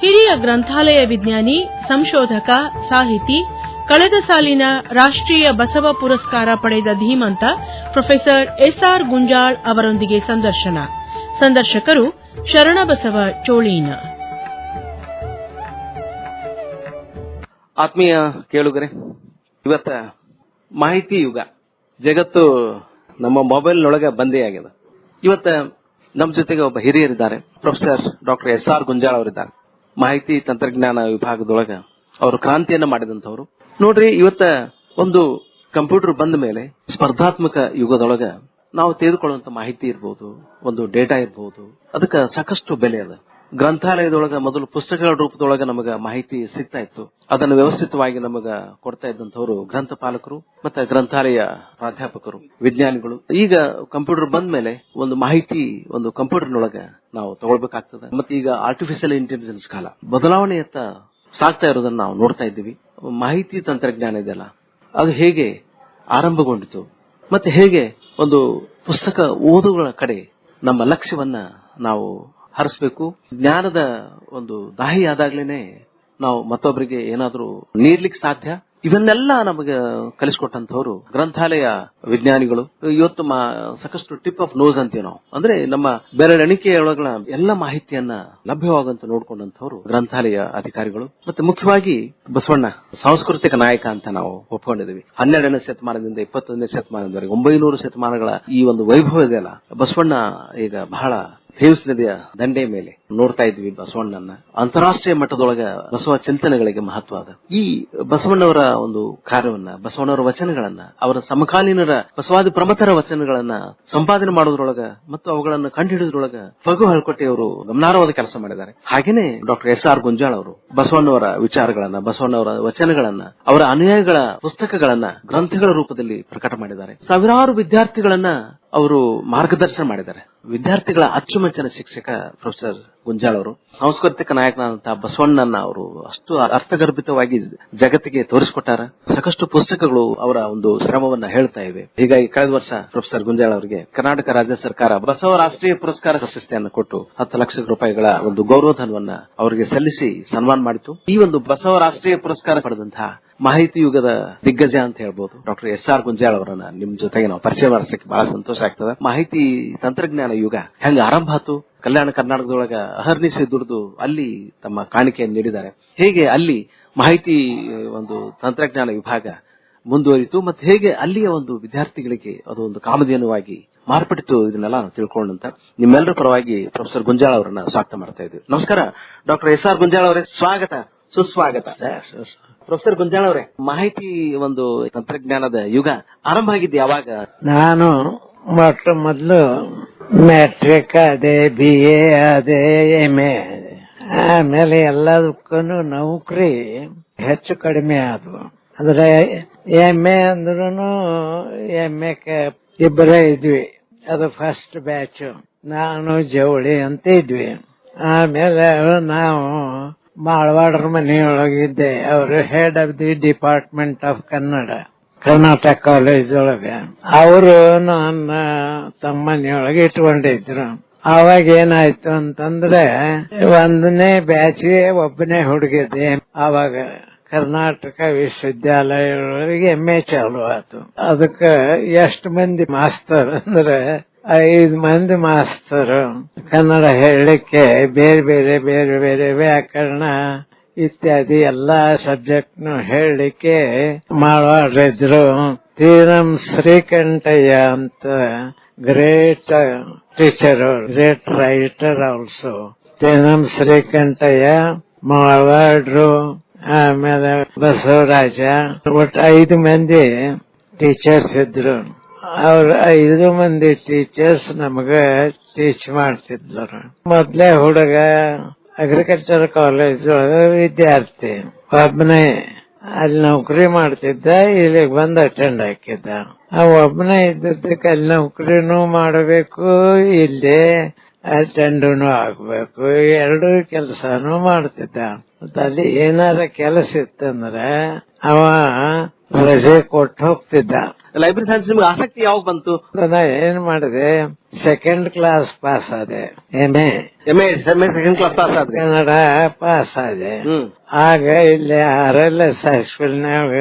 ಹಿರಿಯ ಗ್ರಂಥಾಲಯ ವಿಜ್ಞಾನಿ, ಸಂಶೋಧಕ, ಸಾಹಿತಿ, ಕಳೆದ ಸಾಲಿನ ರಾಷ್ಟ್ರೀಯ ಬಸವ ಪುರಸ್ಕಾರ ಪಡೆದ ಧೀಮಂತ ಪ್ರೊಫೆಸರ್ ಎಸ್ಆರ್ ಗುಂಜಾಳ್ ಅವರೊಂದಿಗೆ ಸಂದರ್ಶನ. ಸಂದರ್ಶಕರು ಶರಣಬಸವ ಚೋಳೀನ. ಆತ್ಮೀಯ ಕೇಳುಗರೆ, ಇವತ್ತ ಮಾಹಿತಿ ಯುಗ, ಜಗತ್ತು ನಮ್ಮ ಮೊಬೈಲ್ನೊಳಗೆ ಬಂದೇ ಆಗಿದೆ. ಇವತ್ತ ನಮ್ಮ ಜೊತೆಗೆ ಒಬ್ಬ ಹಿರಿಯರಿದ್ದಾರೆ, ಪ್ರೊಫೆಸರ್ ಡಾಕ್ಟರ್ ಎಸ್ಆರ್ ಗುಂಜಾಳ್ ಅವರಿದ್ದಾರೆ. ಮಾಹಿತಿ ತಂತ್ರಜ್ಞಾನ ವಿಭಾಗದೊಳಗ ಅವರು ಕ್ರಾಂತಿಯನ್ನ ಮಾಡಿದಂತವರು. ನೋಡ್ರಿ, ಇವತ್ತ ಒಂದು ಕಂಪ್ಯೂಟರ್ ಬಂದ ಮೇಲೆ ಸ್ಪರ್ಧಾತ್ಮಕ ಯುಗದೊಳಗ ನಾವು ತೆಗೆದುಕೊಳ್ಳುವಂತ ಮಾಹಿತಿ ಇರಬಹುದು, ಒಂದು ಡೇಟಾ ಇರಬಹುದು, ಅದಕ್ಕೆ ಸಾಕಷ್ಟು ಬೆಲೆ ಅದ. ಗ್ರಂಥಾಲಯದೊಳಗ ಮೊದಲು ಪುಸ್ತಕಗಳ ರೂಪದೊಳಗ ನಮಗ ಮಾಹಿತಿ ಸಿಗ್ತಾ ಇತ್ತು. ಅದನ್ನು ವ್ಯವಸ್ಥಿತವಾಗಿ ನಮಗ ಕೊಡ್ತಾ ಇದ್ದಂತವರು ಗ್ರಂಥಪಾಲಕರು ಮತ್ತೆ ಗ್ರಂಥಾಲಯ ಪ್ರಾಧ್ಯಾಪಕರು, ವಿಜ್ಞಾನಿಗಳು. ಈಗ ಕಂಪ್ಯೂಟರ್ ಬಂದ ಮೇಲೆ ಒಂದು ಮಾಹಿತಿ ಒಂದು ಕಂಪ್ಯೂಟರ್ನೊಳಗ ನಾವು ತಗೊಳ್ಬೇಕಾಗ್ತದೆ. ಮತ್ತೆ ಈಗ ಆರ್ಟಿಫಿಷಿಯಲ್ ಇಂಟೆಲಿಜೆನ್ಸ್ ಕಾಲ ಬದಲಾವಣೆಯತ್ತ ಸಾಗ್ತಾ ಇರೋದನ್ನ ನಾವು ನೋಡ್ತಾ ಇದ್ದೀವಿ. ಮಾಹಿತಿ ತಂತ್ರಜ್ಞಾನ ಇದೆಯಲ್ಲ, ಅದು ಹೇಗೆ ಆರಂಭಗೊಂಡಿತು ಮತ್ತೆ ಹೇಗೆ ಒಂದು ಪುಸ್ತಕ ಓದುಗಳ ಕಡೆ ನಮ್ಮ ಲಕ್ಷ್ಯವನ್ನ ನಾವು ಹರಿಸಬೇಕು. ಜ್ಞಾನದ ಒಂದು ದಾಹಿ ಆದಾಗ್ಲೇನೆ ನಾವು ಮತ್ತೊಬ್ಬರಿಗೆ ಏನಾದ್ರೂ ನೀಡ್ಲಿಕ್ಕೆ ಸಾಧ್ಯ. ಇವನ್ನೆಲ್ಲ ನಮಗೆ ಕಲಿಸಿಕೊಟ್ಟಂತವರು ಗ್ರಂಥಾಲಯ ವಿಜ್ಞಾನಿಗಳು. ಇವತ್ತು ಸಾಕಷ್ಟು ಟಿಪ್ ಆಫ್ ನೋಸ್ ಅಂತೀವಿ ನಾವು, ಅಂದ್ರೆ ನಮ್ಮ ಬೆರಳೆಣಿಕೆಯೊಳಗಳ ಎಲ್ಲ ಮಾಹಿತಿಯನ್ನ ಲಭ್ಯವಾಗುವಂತ ನೋಡ್ಕೊಂಡಂತವರು ಗ್ರಂಥಾಲಯ ಅಧಿಕಾರಿಗಳು. ಮತ್ತೆ ಮುಖ್ಯವಾಗಿ ಬಸವಣ್ಣ ಸಾಂಸ್ಕೃತಿಕ ನಾಯಕ ಅಂತ ನಾವು ಒಪ್ಕೊಂಡಿದ್ದೀವಿ. 12ನೇ ಶತಮಾನದಿಂದ 21ನೇ ಶತಮಾನದವರೆಗೆ 900 ಶತಮಾನಗಳ ಈ ಒಂದು ವೈಭವ ಇದೆಯಲ್ಲ, ಬಸವಣ್ಣ ಈಗ ಬಹಳ ಥೇಮ್ಸ್ ನದಿಯ ದಂಡೆ ಮೇಲೆ ನೋಡ್ತಾ ಇದ್ವಿ ಬಸವಣ್ಣನ. ಅಂತಾರಾಷ್ಟ್ರೀಯ ಮಟ್ಟದೊಳಗ ಬಸವ ಚಿಂತನೆಗಳಿಗೆ ಮಹತ್ವ ಅದ. ಈ ಬಸವಣ್ಣವರ ಒಂದು ಕಾರ್ಯವನ್ನ, ಬಸವಣ್ಣವರ ವಚನಗಳನ್ನ, ಅವರ ಸಮಕಾಲೀನರ ಬಸವಾದಿ ಪ್ರಮಥರ ವಚನಗಳನ್ನ ಸಂಪಾದನೆ ಮಾಡೋದ್ರೊಳಗ ಮತ್ತು ಅವುಗಳನ್ನು ಕಂಡುಹಿಡಿದ್ರೊಳಗ ಫಗು ಹಳ್ಕೊಟ್ಟಿಯವರು ಗಮನಾರ್ಹವಾದ ಕೆಲಸ ಮಾಡಿದ್ದಾರೆ. ಹಾಗೇನೆ ಡಾಕ್ಟರ್ ಎಸ್ಆರ್ ಗುಂಜಾಳ್ ಅವರು ಬಸವಣ್ಣವರ ವಿಚಾರಗಳನ್ನ, ಬಸವಣ್ಣವರ ವಚನಗಳನ್ನ, ಅವರ ಅನುಯಾಯಿಗಳ ಪುಸ್ತಕಗಳನ್ನ ಗ್ರಂಥಗಳ ರೂಪದಲ್ಲಿ ಪ್ರಕಟ ಮಾಡಿದ್ದಾರೆ. ಸಾವಿರಾರು ವಿದ್ಯಾರ್ಥಿಗಳನ್ನ ಅವರು ಮಾರ್ಗದರ್ಶನ ಮಾಡಿದ್ದಾರೆ. ವಿದ್ಯಾರ್ಥಿಗಳ ಅಚ್ಚುಮೆಚ್ಚಿನ ಶಿಕ್ಷಕ ಪ್ರೊಫೆಸರ್ ಗುಂಜಾಳ್ ಅವರು. ಸಾಂಸ್ಕೃತಿಕ ನಾಯಕನಾದಂತಹ ಬಸವಣ್ಣನ ಅವರು ಅಷ್ಟು ಅರ್ಥಗರ್ಭಿತವಾಗಿ ಜಗತ್ತಿಗೆ ತೋರಿಸಿಕೊಟ್ಟಾರ. ಸಾಕಷ್ಟು ಪುಸ್ತಕಗಳು ಅವರ ಒಂದು ಶ್ರಮವನ್ನ ಹೇಳ್ತಾ ಇವೆ. ಹೀಗಾಗಿ ಕಳೆದ ವರ್ಷ ಪ್ರೊಫೆಸರ್ ಗುಂಜಾಳ್ ಅವರಿಗೆ ಕರ್ನಾಟಕ ರಾಜ್ಯ ಸರ್ಕಾರ ಬಸವ ರಾಷ್ಟ್ರೀಯ ಪುರಸ್ಕಾರ ಪ್ರಶಸ್ತಿಯನ್ನು ಕೊಟ್ಟು 10 ಲಕ್ಷ ರೂಪಾಯಿಗಳ ಒಂದು ಗೌರವಧನವನ್ನ ಅವರಿಗೆ ಸಲ್ಲಿಸಿ ಸನ್ಮಾನ ಮಾಡಿತು. ಈ ಒಂದು ಬಸವ ರಾಷ್ಟ್ರೀಯ ಪುರಸ್ಕಾರ ಪಡೆದಂತಹ ಮಾಹಿತಿ ಯುಗದ ದಿಗ್ಗಜ ಅಂತ ಹೇಳ್ಬಹುದು ಡಾಕ್ಟರ್ ಎಸ್ಆರ್ ಗುಂಜಾಳ್ ಅವರನ್ನ ನಿಮ್ ಜೊತೆಗೆ ನಾವು ಪರಿಚಯ ಮಾಡಿಸಕ್ಕೆ ಬಹಳ ಸಂತೋಷ ಆಗ್ತದೆ. ಮಾಹಿತಿ ತಂತ್ರಜ್ಞಾನ ಯುಗ ಹೆಂಗ ಆರಂಭ ಆಯ್ತು, ಕಲ್ಯಾಣ ಕರ್ನಾಟಕದೊಳಗ ಅಹರ್ನಿಶೆ ದುಡಿದು ಅಲ್ಲಿ ತಮ್ಮ ಕಾಣಿಕೆಯನ್ನು ನೀಡಿದ್ದಾರೆ, ಹೇಗೆ ಅಲ್ಲಿ ಮಾಹಿತಿ ಒಂದು ತಂತ್ರಜ್ಞಾನ ವಿಭಾಗ ಮುಂದುವರಿತು, ಮತ್ತೆ ಹೇಗೆ ಅಲ್ಲಿಯ ಒಂದು ವಿದ್ಯಾರ್ಥಿಗಳಿಗೆ ಅದು ಒಂದು ಕಾಮಧೇನುವಾಗಿ ಮಾರ್ಪಟ್ಟಿತು, ಇದನ್ನೆಲ್ಲ ನಾವು ತಿಳ್ಕೊಂಡಂತ ನಿಮ್ಮೆಲ್ಲರ ಪರವಾಗಿ ಪ್ರೊಫೆಸರ್ ಗುಂಜಾಳ್ ಅವರನ್ನ ಸ್ವಾಗತ ಮಾಡ್ತಾ ಇದ್ದೀವಿ. ನಮಸ್ಕಾರ ಡಾಕ್ಟರ್ ಎಸ್ಆರ್ ಗುಂಜಾಳ್ ಅವರೇ, ಸ್ವಾಗತ, ಸುಸ್ವಾಗತ. ಪ್ರೊಫೆಸರ್ ಗುಂಜಾಳ್ ಅವರೇ, ಮಾಹಿತಿ ಒಂದು ತಂತ್ರಜ್ಞಾನದ ಯುಗ ಆರಂಭ ಆಗಿದ್ದು ಯಾವಾಗ? ನಾನು ಮೊಟ್ಟ ಮೊದಲು ಮ್ಯಾಟ್ರಿಕ್ ಅದೇ, BA ಅದೇ, MA ಅದೇ. ಆಮೇಲೆ ಎಲ್ಲದಕ್ಕೂ ನೌಕರಿ ಹೆಚ್ಚು ಕಡಿಮೆ ಆದವು. ಅಂದ್ರೆ MA ಅಂದ್ರೂ MA ಇಬ್ಬರೇ ಇದ್ವಿ. ಅದು ಫಸ್ಟ್ ಬ್ಯಾಚ್. ನಾನು ಜವಳಿ ಅಂತ ಇದ್ವಿ. ಆಮೇಲೆ ನಾವು ಮಾಳವಾಡ್ರ ಮನೆಯೊಳಗಿದ್ದೆ. ಅವರು head of the department of Kannada, Karnataka college ಒಳಗೆ. ಅವರು ನನ್ನ ತಮ್ಮನೆಯೊಳಗೆ ಇಟ್ಕೊಂಡಿದ್ರು. ಅವಾಗ ಏನಾಯ್ತು ಅಂತಂದ್ರೆ 1ನೇ ಬ್ಯಾಚ್ಗೆ ಒಬ್ಬನೇ ಹುಡುಗಿದ್ದೆ. ಅವಾಗ ಕರ್ನಾಟಕ ವಿಶ್ವವಿದ್ಯಾಲಯದೊಳಗೆ MA ಚಾಲು ಆಯ್ತು. ಅದಕ್ಕೆ ಎಷ್ಟು ಮಂದಿ ಮಾಸ್ತರ್ ಅಂದ್ರೆ 5 ಮಂದಿ ಮಾಸ್ತರು. ಕನ್ನಡ ಹೇಳಲಿಕ್ಕೆ ಬೇರೆ ಬೇರೆ ಬೇರೆ ಬೇರೆ ವ್ಯಾಕರಣ ಇತ್ಯಾದಿ ಎಲ್ಲಾ ಸಬ್ಜೆಕ್ಟ್ ಹೇಳಲಿಕ್ಕೆ ಮಾಡ್ರಿದ್ರು. ತೀರಂ ಶ್ರೀಕಂಠಯ್ಯ ಅಂತ great teacher, great writer also. ತೀರಂ ಶ್ರೀಕಂಠಯ್ಯ, ಮಾಳ್ವಾಡ್ರು, ಆಮೇಲೆ ಬಸವರಾಜ, ಒಟ್ಟು 5 ಮಂದಿ ಟೀಚರ್ಸ್ ಇದ್ರು. ಅವ್ರ 5 ಮಂದಿ ಟೀಚರ್ಸ್ ನಮಗ ಟೀಚ್ ಮಾಡ್ತಿದ್ರು. ಮೊದ್ಲೇ ಹುಡುಗ ಅಗ್ರಿಕಲ್ಚರ್ ಕಾಲೇಜ್ ಒಳಗ ವಿದ್ಯಾರ್ಥಿ ಒಬ್ಬನೇ ಅಲ್ಲಿ ನೌಕರಿ ಮಾಡ್ತಿದ್ದ. ಇಲ್ಲಿಗೆ ಬಂದು ಅಟೆಂಡ್ ಹಾಕಿದ್ದ. ಒಬ್ಬನೇ ಇದ್ದದಕ್ಕೆ ಅಲ್ಲಿ ನೌಕರಿನೂ ಮಾಡಬೇಕು, ಇಲ್ಲೇ ಅಟೆಂಡೂ ಆಗ್ಬೇಕು, 2 ಕೆಲಸನೂ ಮಾಡ್ತಿದ್ದ. ಅಲ್ಲಿ ಏನಾರ ಕೆಲಸ ಇತ್ತಂದ್ರೆ ಅವ ರಜೆ ಕೊಟ್ಟು ಹೋಗ್ತಿದ್ದ. ಲೈಬ್ರರಿ ಸೈನ್ಸ್ ನಿಮ್ಗೆ ಆಸಕ್ತಿ ಯಾವಾಗ ಬಂತು? ನಾ ಏನ್ ಮಾಡಿದೆ, ಸೆಕೆಂಡ್ ಕ್ಲಾಸ್ ಪಾಸ್ ಆದೆ, MA ಸೆಕೆಂಡ್ ಕ್ಲಾಸ್ ಪಾಸ್ ಆದ್ರೆ ಕನ್ನಡ ಪಾಸ್ ಆದೆ. ಆಗ ಇಲ್ಲಿ RLS ಹೈಸ್ಕೂಲ್ನಾಗ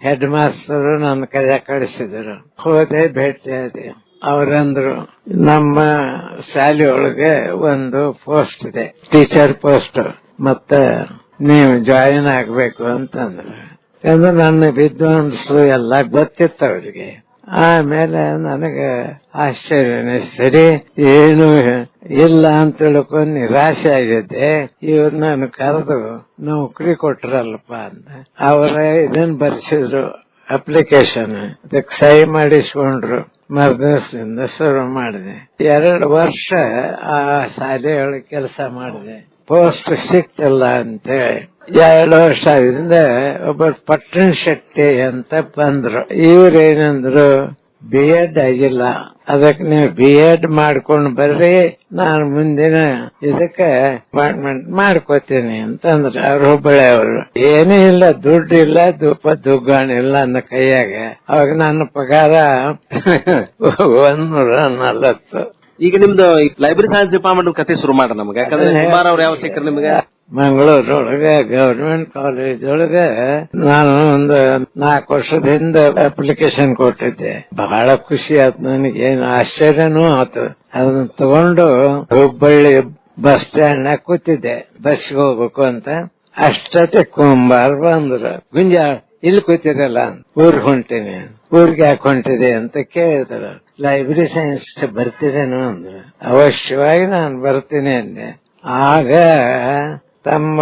ಹೆಡ್ ಮಾಸ್ಟರ್ ನನ್ನ ಕೈಯ ಕಳಿಸಿದ್ರು. ಹೋದೆ, ಭೇಟಿ ಆದೆ. ಅವರಂದ್ರು, ನಮ್ಮ ಶಾಲೆಯೊಳಗೆ ಒಂದು ಪೋಸ್ಟ್ ಇದೆ, ಟೀಚರ್ ಪೋಸ್ಟ್, ಮತ್ತ ನೀವು ಜಾಯಿನ್ ಆಗ್ಬೇಕು ಅಂತಂದ್ರು. ಅಂದ್ರೆ ನನ್ನ ವಿದ್ವಾಂಸರು ಎಲ್ಲ ಗೊತ್ತಿತ್ತು ಅವ್ರಿಗೆ. ಆಮೇಲೆ ನನಗೆ ಆಶ್ಚರ್ಯನೇ, ಸರಿ ಏನು ಇಲ್ಲ ಅಂತ ತಿಳ್ಕೊಂಡು ನಿರಾಶೆ ಆಗಿದ್ದೆ. ಇವ್ರು ನಾನು ಕರೆದು ನೌಕರಿ ಕೊಟ್ರಲ್ಲಪ್ಪ ಅಂತ ಅವರ ಇದನ್ ಬರ್ಸಿದ್ರು, ಅಪ್ಲಿಕೇಶನ್. ಅದಕ್ಕೆ ಸಹಿ ಮಾಡಿಸ್ಕೊಂಡ್ರು. ಮರ್ದಿವಸದಿಂದ ಶುರು ಮಾಡಿದೆ. 2 ವರ್ಷ ಆ ಶಾಲೆಯೊಳಗೆ ಕೆಲಸ ಮಾಡಿದೆ. ಪೋಸ್ಟ್ ಸಿಕ್ತಿಲ್ಲ ಅಂತೇಳಿ 2 ವರ್ಷದಿಂದ ಒಬ್ಬ ಪಟ್ಟಣ ಶೆಟ್ಟಿ ಅಂತ ಬಂದ್ರು. ಇವ್ರೇನಂದ್ರು, B.Ed ಆಗಿಲ್ಲ, ಅದಕ್ಕೆ ನೀವು B.Ed ಮಾಡ್ಕೊಂಡು ಬರ್ರಿ, ನಾನು ಮುಂದಿನ ಇದಕ್ಕೆ ಅಪಾಯಿಂಟ್ಮೆಂಟ್ ಮಾಡ್ಕೋತೀನಿ ಅಂತಂದ್ರ. ಅವ್ರು ಹುಬ್ಬಳ್ಳಿ ಅವರು. ಏನೂ ಇಲ್ಲ, ದುಡ್ಡು ಇಲ್ಲ, ದುಗ್ಗಾಣಿಲ್ಲ ನನ್ನ ಕೈಯಾಗ. ಅವಾಗ ನನ್ನ ಪಗಾರ 140. ಈಗ ನಿಮ್ದು ಲೈಬ್ರರಿ ಸೈನ್ಸ್ ಡಿಪಾರ್ಟ್ಮೆಂಟ್ ಕತೆ ಶುರು ಮಾಡ್ರಿ ನಮ್ಗೆ. ಯಾಕಂದ್ರೆ ಸುಮಾರು ಅವ್ರು ಯಾವ ಸಿಕ್ಕರು ನಿಮ್ಗೆ? ಮಂಗಳೂರೊಳಗೆ ಗವರ್ಮೆಂಟ್ ಕಾಲೇಜ್ ಒಳಗೆ ನಾನು ಒಂದು 4 ವರ್ಷದಿಂದ ಅಪ್ಲಿಕೇಶನ್ ಕೊಟ್ಟಿದ್ದೆ. ಬಹಳ ಖುಷಿ ಆಯ್ತು ನನಗೆ, ಏನು ಆಶ್ಚರ್ಯನೂ ಆಯ್ತು. ಅದನ್ನ ತಗೊಂಡು ಹುಬ್ಬಳ್ಳಿ ಬಸ್ ಸ್ಟ್ಯಾಂಡ್ ನಾಗ ಕೂತಿದ್ದೆ, ಬಸ್ಗೆ ಹೋಗ್ಬೇಕು ಅಂತ. ಅಷ್ಟೇ ಕುಂಬಾರ್ ಬಂದ್ರು, ಗುಂಜಾಳ್ ಇಲ್ಲಿ ಕೂತಿರಲ್ಲ, ಊರ್ಗ್ ಹೊಂಟೀನಿ. ಊರ್ಗೆ ಯಾಕೆ ಹೊಂಟಿದೆ ಅಂತ ಕೇಳಿದ್ರು. ಲೈಬ್ರರಿ ಸೈನ್ಸ್ ಬರ್ತಿದ್ದೇನು ಅಂದ್ರು. ಅವಶ್ಯವಾಗಿ ನಾನು ಬರ್ತೀನಿ ಅಂದೆ. ಆಗ ತಮ್ಮ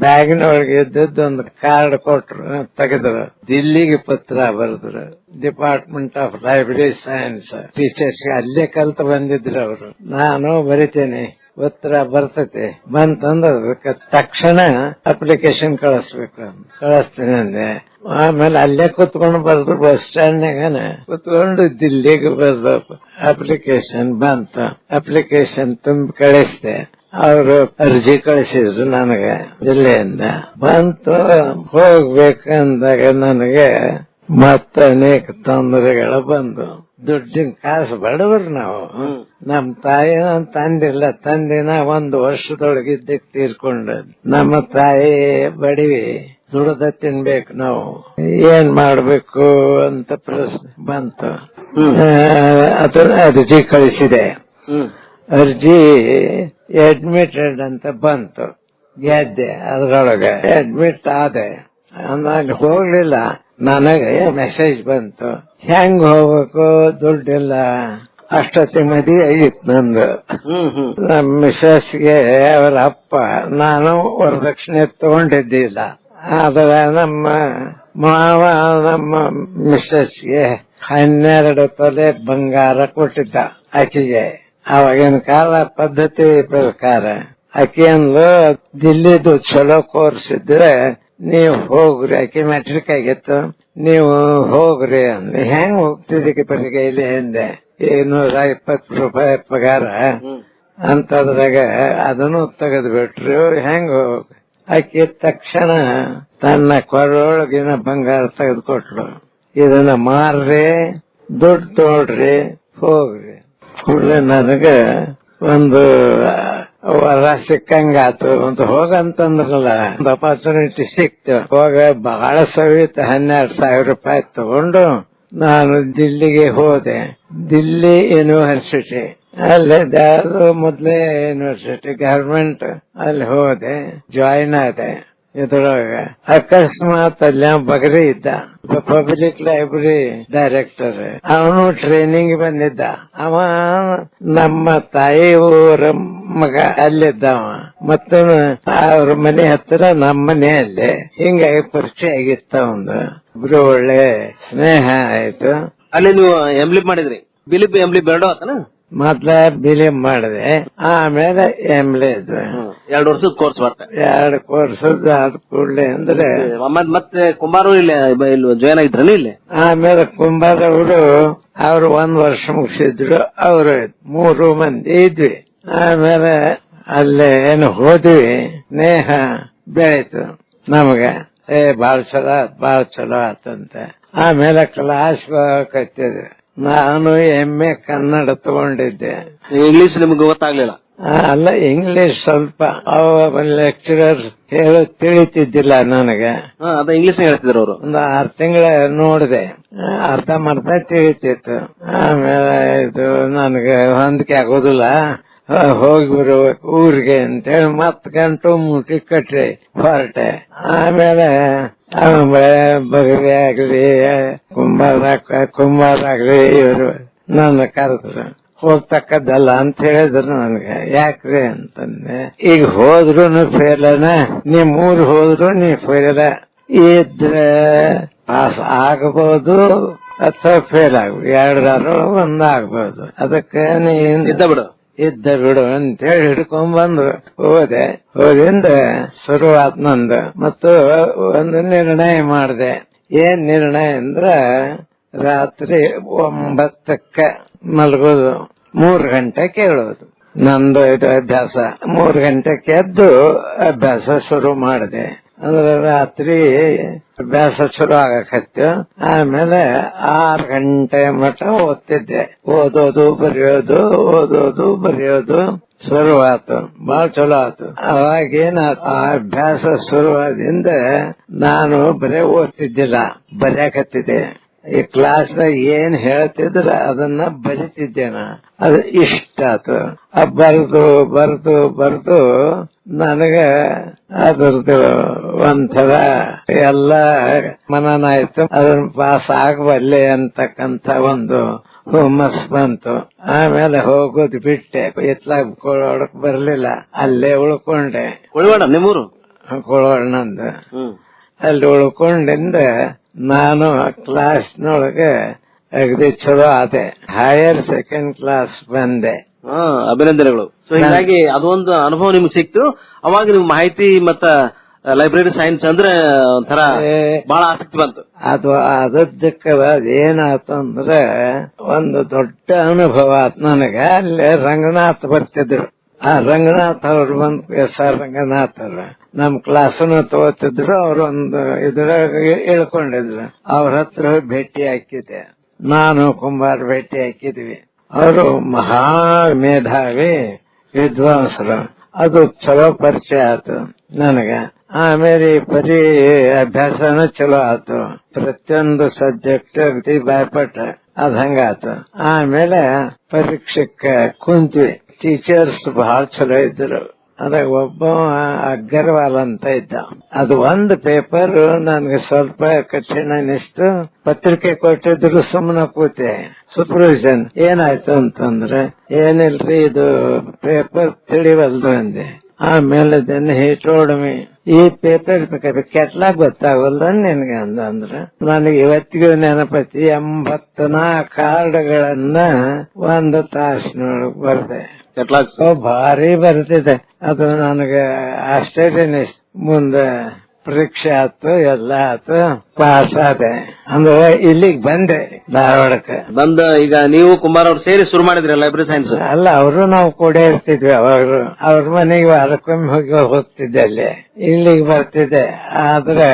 ಬ್ಯಾಗಿನೊಳಗೆ ಇದ್ದದ್ದೊಂದು ಕಾರ್ಡ್ ಕೊಟ್ರು, ತೆಗೆದ್ರು. ದಿಲ್ಲಿಗೆ ಪತ್ರ ಬರೆದ್ರು, department of library science teachers. ಅಲ್ಲೇ ಕಲ್ತು ಬಂದಿದ್ರು ಅವರು. ನಾನು ಬರಿತೇನೆ, ಉತ್ತರ ಬರ್ತೈತೆ. ಬಂತಂದ್ರೆ ಅದಕ್ಕೆ ತಕ್ಷಣ ಅಪ್ಲಿಕೇಶನ್ ಕಳಿಸ್ಬೇಕು. ಕಳಿಸ್ತೀನಿ ಅಂದೆ. ಆಮೇಲೆ ಅಲ್ಲೇ ಕುತ್ಕೊಂಡು ಬರ್ದು, ಬಸ್ ಸ್ಟ್ಯಾಂಡ್ನಾಗ ಕುತ್ಕೊಂಡು ದಿಲ್ಲಿಗೆ ಬರ್ದು ಅಪ್ಲಿಕೇಶನ್ ಬಂತು. ಅಪ್ಲಿಕೇಶನ್ ತುಂಬಿ ಕಳಿಸಿದೆ. ಅವರು ಅರ್ಜಿ ಕಳಿಸಿದ್ರು ನನಗೆ ಜಿಲ್ಲೆಯಿಂದ. ಬಂತು, ಹೋಗ್ಬೇಕಂದಾಗ ನನಗೆ ಮತ್ತೆ ಅನೇಕ ತೊಂದರೆಗಳು ಬಂದು. ದುಡ್ಡಿನ ಕಾಸು ಬಡವರು ನಾವು. ನಮ್ ತಾಯಿ, ನಮ್ ತಂದಿಲ್ಲ, ತಂದಿನ 1 ವರ್ಷದೊಳಗಿದ್ದಕ್ಕೆ ತೀರ್ಕೊಂಡು. ನಮ್ಮ ತಾಯಿ ಬಡವಿ, ದುಡ್ದ ತಿನ್ಬೇಕು ನಾವು. ಏನ್ ಮಾಡ್ಬೇಕು ಅಂತ ಪ್ರಶ್ನೆ ಬಂತು. ಅದನ್ನ ಅರ್ಜಿ ಕಳಿಸಿದೆ. ಅರ್ಜಿ ಅಡ್ಮಿಟೆಡ್ ಅಂತ ಬಂತು. ಗೆದ್ದೆ, ಅದ್ರೊಳಗೆ ಅಡ್ಮಿಟ್ ಆದೆ. ನಾನು ಹೋಗ್ಲಿಲ್ಲ. ನನಗೆ ಮೆಸೇಜ್ ಬಂತು, ಹೆಂಗ್ ಹೋಗ್ಬೇಕು, ದುಡ್ಡಿಲ್ಲ. ಅಷ್ಟೊತ್ತಿ ಮದುವೆ ಆಗಿತ್ತು ನಂದು. ನಮ್ಮ ಮಿಸಸ್ಗೆ ಅವರ ಅಪ್ಪ, ನಾನು ವರದಕ್ಷಿಣೆ ತಗೊಂಡಿದ್ದಿಲ್ಲ. ಆದ್ರೆ ನಮ್ಮ ಮಾವ ನಮ್ಮ ಮಿಸಸ್ಗೆ 12 ತೊಲೆ ಬಂಗಾರ ಕೊಟ್ಟಿದ್ದ ಆಕೆಗೆ. ಅವಾಗಿನ ಕಾಲ ಪದ್ಧತಿ ಪ್ರಕಾರ ಆಕೆ ಅಂದ್ಲು, ದಿಲ್ಲಿದು ಚಲೋ ಕೋರ್ಸ್ ಇದ್ರೆ ನೀವು ಹೋಗ್ರಿ. ಆಕೆ ಮೆಟ್ರಿಕ್ ಆಗಿತ್ತು, ನೀವು ಹೋಗ್ರಿ ಅಂದ್. ಹೆಂಗ್ ಹೋಗ್ತಿದ್ದಕ್ಕೆ ಬರಿಗೆ ಇಲ್ಲಿ ಹಿಂದೆ 220 ರೂಪಾಯಿ ಪಗಾರ ಅಂತದ್ರಾಗ ಅದನ್ನು ತೆಗೆದು ಬಿಟ್ರು. ಹೆಂಗ್ ಆಕೆ ತಕ್ಷಣ ತನ್ನ ಕೊರೊಳಗಿನ ಬಂಗಾರ ತೆಗೆದುಕೊಟ್ಲು. ಇದನ್ನ ಮಾರ್ರಿ, ದುಡ್ಡು ತೋಡ್ರಿ, ಹೋಗ್ರಿ. ಕೂಡಲೇ ನನಗೆ ಒಂದು ವರ ಸಿಕ್ಕಂಗಾತು. ಒಂದು ಹೋಗಂತಂದ್ರಲ್ಲ, ಒಂದು ಅಪರ್ಚುನಿಟಿ ಸಿಕ್ತು. ಹೋಗ ಬಹಳ ಸವಿತ 12,000 ರೂಪಾಯಿ ತಗೊಂಡು ನಾನು ದಿಲ್ಲಿಗೆ ಹೋದೆ. ದಿಲ್ಲಿ ಯೂನಿವರ್ಸಿಟಿ, ಅಲ್ಲಿ ಮೊದಲೇ ಯೂನಿವರ್ಸಿಟಿ ಗವರ್ಮೆಂಟ್, ಅಲ್ಲಿ ಹೋದೆ, ಜಾಯಿನ್ ಆದೆ. ಇದ್ರೊಳಗ ಅಕಸ್ಮಾತ್ ಅಲ್ಲಿ ಬಗರಿ ಇದ್ದ, ಪಬ್ಲಿಕ್ ಲೈಬ್ರರಿ ಡೈರೆಕ್ಟರ್. ಅವನು ಟ್ರೈನಿಂಗ್ ಬಂದಿದ್ದ. ಅವ ನಮ್ಮ ತಾಯಿ ಊರ ಮಗ ಅಲ್ಲಿದ್ದವ. ಮತ್ತು ಅವ್ರ ಮನೆ ಹತ್ತಿರ ನಮ್ಮ ಮನೆ ಅಲ್ಲೇ. ಹಿಂಗಾಗಿ ಪರಿಚಯ ಆಗಿತ್ತ. ಒಂದು ಇಬ್ರು ಒಳ್ಳೆ ಸ್ನೇಹ ಆಯ್ತು. ಅಲ್ಲಿ ನೀವು ಎಂಬ್ಲಿಪ್ ಮಾಡಿದ್ರಿ? ಬಿಲಿಪ್ ಎಂಬ್ಲಿಪ್ ಬೇಡ ಆತನ? ಮೊದ್ಲ ಬಿಲಿಪ್ ಮಾಡಿದೆ, ಆಮೇಲೆ ಎಂಬ್ಲಿ ಇದ್ವಿ. 2 ವರ್ಷದ ಕೋರ್ಸ್ ಬರ್ತದೆ. 2 ಕೋರ್ಸ್ ಆದ ಕೂಡಲೇ ಅಂದ್ರೆ ಮತ್ತೆ ಕುಂಬಾರು ಇಲ್ಲಿ ಜಾಯ್ನ್ ಆಗಿದ್ರಲ್ಲ ಇಲ್ಲಿ. ಆಮೇಲೆ ಕುಂಬಾರ ಅವರು 1 ವರ್ಷ ಮುಗಿಸಿದ್ರು. ಅವರು 3 ಮಂದಿ ಇದ್ವಿ. ಆಮೇಲೆ ಅಲ್ಲೇ ಏನು ಹೋದ್ವಿ, ಸ್ನೇಹ ಬೆಳೀತು ನಮ್ಗ. ಬಾಳ ಚಲೋ ಆತಂತೆ. ಆಮೇಲೆ ಕ್ಲಾಸ್ ಕತ್ತಿದ್ರು. ನಾನು MA ಕನ್ನಡ ತಗೊಂಡಿದ್ದೆ. ಇಂಗ್ಲಿಷ್ ನಿಮ್ಗೆ ಗೊತ್ತಾಗ್ಲಿಲ್ಲ? ಅಲ್ಲ, ಇಂಗ್ಲಿಷ್ ಸ್ವಲ್ಪ ಲೆಕ್ಚರರ್ ಹೇಳೋದು ತಿಳಿತಿದ್ದಿಲ್ಲ ನನಗೆ. ಅದ ಇಂಗ್ಲಿಷ್ ಹೇಳ್ತಿದ್ರು ಅವರು. ಒಂದು 6 ತಿಂಗಳ ನೋಡಿದೆ, ಅರ್ಧ ತಿಳಿತಿತ್ತು. ಆಮೇಲೆ ಇದು ನನಗೆ ಹೊಂದಿಕೆ ಆಗೋದಿಲ್ಲ, ಹೋಗಿ ಬರ್ಬೇಕು ಊರಿಗೆ ಅಂತೇಳಿ ಮತ್ ಗಂಟು ಮುಟ್ಟಿ ಕಟ್ಟಿ ಹೊರಟೆ. ಆಮೇಲೆ ಬಗರಿ ಆಗ್ಲಿ ಕುಂಬಾರಾಗ್ಲಿ ಇವರು ನನ್ನ ಕರೆದ್ರು. ಹೋಗ್ತಕ್ಕದ್ದಲ್ಲ ಅಂತ ಹೇಳಿದ್ರು ನನಗೆ. ಯಾಕ್ರಿ ಅಂತಂದೆ. ಈಗ ಹೋದ್ರು ಫೇಲನ, ನೀ 3 ಹೋದ್ರು ನೀ ಫೇಲ ಇದ್ರೆ ಪಾಸ್ ಆಗಬಹುದು ಅಥವಾ ಫೇಲ್ ಆಗ್ಬೋದು, 2 ಒಂದ್ ಆಗ್ಬಹುದು. ಅದಕ್ಕೆ ನೀನ್ ಇದ್ದ ಬಿಡು ಅಂತೇಳಿ ಹಿಡ್ಕೊಂಡ್ ಬಂದ್ರು. ಹೋದಿಂದ ಶುರುವಾತ್ ನಂದು. ಮತ್ತು ಒಂದು ನಿರ್ಣಯ ಮಾಡಿದೆ. ಏನ್ ನಿರ್ಣಯ ಅಂದ್ರ, ರಾತ್ರಿ 9ಕ್ಕೆ ಮಲಗೋದು, 3 ಗಂಟೆ ಕೇಳೋದು. ನಂದು ಇದು ಅಭ್ಯಾಸ. 3 ಗಂಟೆಗೆ ಎದ್ದು ಅಭ್ಯಾಸ ಶುರು ಮಾಡಿದೆ. ಅಂದ್ರೆ ರಾತ್ರಿ ಅಭ್ಯಾಸ ಶುರು ಆಗಕತ್ತು. ಆಮೇಲೆ 6 ಗಂಟೆ ಮಟ್ಟ ಓದ್ತಿದ್ದೆ. ಓದೋದು ಬರೆಯೋದು ಶುರುವಾತು. ಬಹಳ ಚಲೋ ಆತು. ಅವಾಗೇನಾತು, ಆ ಅಭ್ಯಾಸ ಶುರುವಾದಿಂದ ನಾನು ಬರೇ ಓದ್ತಿದ್ದಿಲ್ಲ, ಬರೆಯಕತ್ತಿದ್ದೆ. ಈ ಕ್ಲಾಸ್ನಾಗ ಏನ್ ಹೇಳ್ತಿದ್ರ ಅದನ್ನ ಬರಿತಿದ್ದೆ. ಅದು ಇಷ್ಟ ಆತು. ಬರ್ದು ನನಗ ಅದ್ರದ್ದು ಒಂಥರ ಎಲ್ಲ ಮನನ ಆಯ್ತು. ಅದನ್ನ ಪಾಸ್ ಆಗಬಲ್ಲೆ ಅಂತಕ್ಕಂಥ ಒಂದು ಹುಮ್ಮಸ್ ಬಂತು. ಆಮೇಲೆ ಹೋಗೋದು ಬಿಟ್ಟೆ. ಇತ್ಲಾಗ ಕೊಳೋಡಕ್ ಬರ್ಲಿಲ್ಲ, ಅಲ್ಲೇ ಉಳ್ಕೊಂಡೆ. ನಿಮ್ಮೂರು ಕೊಳೋಣಂದು. ಅಲ್ಲಿ ಉಳ್ಕೊಂಡಿಂದ ನಾನು ಕ್ಲಾಸ್ನೊಳಗೆ ಅಗದಿ ಚಲೋ ಆದೆ. ಹೈಯರ್ 2nd ಕ್ಲಾಸ್ ಬಂದೆ. ಅಭಿನಂದನೆಗಳು. ಸೊ ಹೀಗಾಗಿ ಅದೊಂದು ಅನುಭವ ನಿಮ್ಗೆ ಸಿಕ್ತು. ಅವಾಗ ನಿಮ್ ಮಾಹಿತಿ ಮತ್ತ ಲೈಬ್ರರಿ ಸೈನ್ಸ್ ಅಂದ್ರೆ ಒಂಥರ ಬಹಳ ಆಸಕ್ತಿ ಬಂತು. ಅದಕ್ಕೆ ಏನಾಯ್ತು ಅಂದ್ರೆ ಒಂದು ದೊಡ್ಡ ಅನುಭವ ಆಯ್ತು ನನಗೆ. ಅಲ್ಲೇ ರಂಗನಾಥ್ ಬರ್ತಿದ್ರು. ಆ ರಂಗನಾಥ್ ಅವ್ರು ಬಂದು SR ರಂಗನಾಥ್ ಅವ್ರು ನಮ್ ಕ್ಲಾಸನ್ನು ತಗೋತಿದ್ರು. ಅವ್ರೊಂದು ಇದ್ರಾಗ ಇಳ್ಕೊಂಡಿದ್ರು. ಅವ್ರ ಹತ್ರ ಭೇಟಿ ಹಾಕಿದ್ದೆ. ನಾನು ಕುಂಬಾರ್ ಭೇಟಿ ಹಾಕಿದ್ವಿ. ಅವರು ಮಹಾ ಮೇಧಾವಿ ವಿದ್ವಾಂಸರು. ಅದು ಚಲೋ ಪರಿಚಯ ಆಯ್ತು ನನಗ. ಆಮೇಲೆ ಬರೀ ಅಭ್ಯಾಸನೂ ಚಲೋ ಆಯ್ತು. ಪ್ರತಿಯೊಂದು ಸಬ್ಜೆಕ್ಟ್ ಅಗದಿ ಬಾಯ್ಪಟ್ಟ ಅದ್ ಹಂಗಾತು. ಆಮೇಲೆ ಪರೀಕ್ಷೆಗೆ ಕುಂತ್ವಿ. ಟೀಚರ್ಸ್ ಬಹಳ ಚಲೋ ಇದ್ರು. ಅದಾಗ ಒಬ್ಬ ಅಗ್ರವಾಲ್ ಅಂತ ಇದ್ದ. ಅದು ಒಂದು ಪೇಪರ್ ನನ್ಗೆ ಸ್ವಲ್ಪ ಕಠಿಣ ಅನಿಸ್ತು. ಪತ್ರಿಕೆ ಕೊಟ್ಟಿದ್ರು, ಸುಮ್ಮನೆ ಕೂತೆ. ಸೂಪರ್ವಿಷನ್ ಏನಾಯ್ತು ಅಂತಂದ್ರೆ, ಏನಿಲ್ರಿ ಇದು ಪೇಪರ್ ತಿಳಿವಲ್ದು ಅಂದೆ. ಆಮೇಲೆ ಹಿಟ್ಟೋಡಮಿ ಈ ಪೇಪರ್ ಕೆಟ್ಲಾಗ್ ಗೊತ್ತಾಗಲ್ಲ ನಿನ್ಗೆ ಅಂದ್ರ ನನಗೆ ಇವತ್ತಿಗೂ ನೆನಪತಿ. 84 ಕಾರ್ಡ್ಗಳನ್ನ 1 ತಾಸಿನೊಳಗೆ ಬರ್ದೆ. ಭಾರಿ ಬರ್ತಿದೆ. ಅದು ನನಗೆ ಆಶ್ಚರ್ಯ. ಮುಂದೆ ಪರೀಕ್ಷೆ ಆಯ್ತು, ಎಲ್ಲ ಆಯ್ತು, ಪಾಸ್ ಆದೆ. ಅಂದ್ರೆ ಇಲ್ಲಿಗೆ ಬಂದೆ, ಧಾರವಾಡಕ್ಕೆ ಈಗ ನೀವು ಕುಮಾರ್ ಅವ್ರು ಸೇರಿ ಶುರು ಮಾಡಿದ್ರಿ ಲೈಬ್ರರಿ ಸೈನ್ಸ್? ಅಲ್ಲ, ಅವರು ನಾವು ಕೂಡ ಇರ್ತಿದ್ವಿ. ಅವಾಗ ಅವ್ರ ಮನೆಗೆ ವಾರಕ್ಕೊಮ್ಮೆ ಹೋಗ್ತಿದ್ದೆ. ಅಲ್ಲಿ ಇಲ್ಲಿಗೆ ಬರ್ತಿದ್ದೆ. ಆದ್ರೆ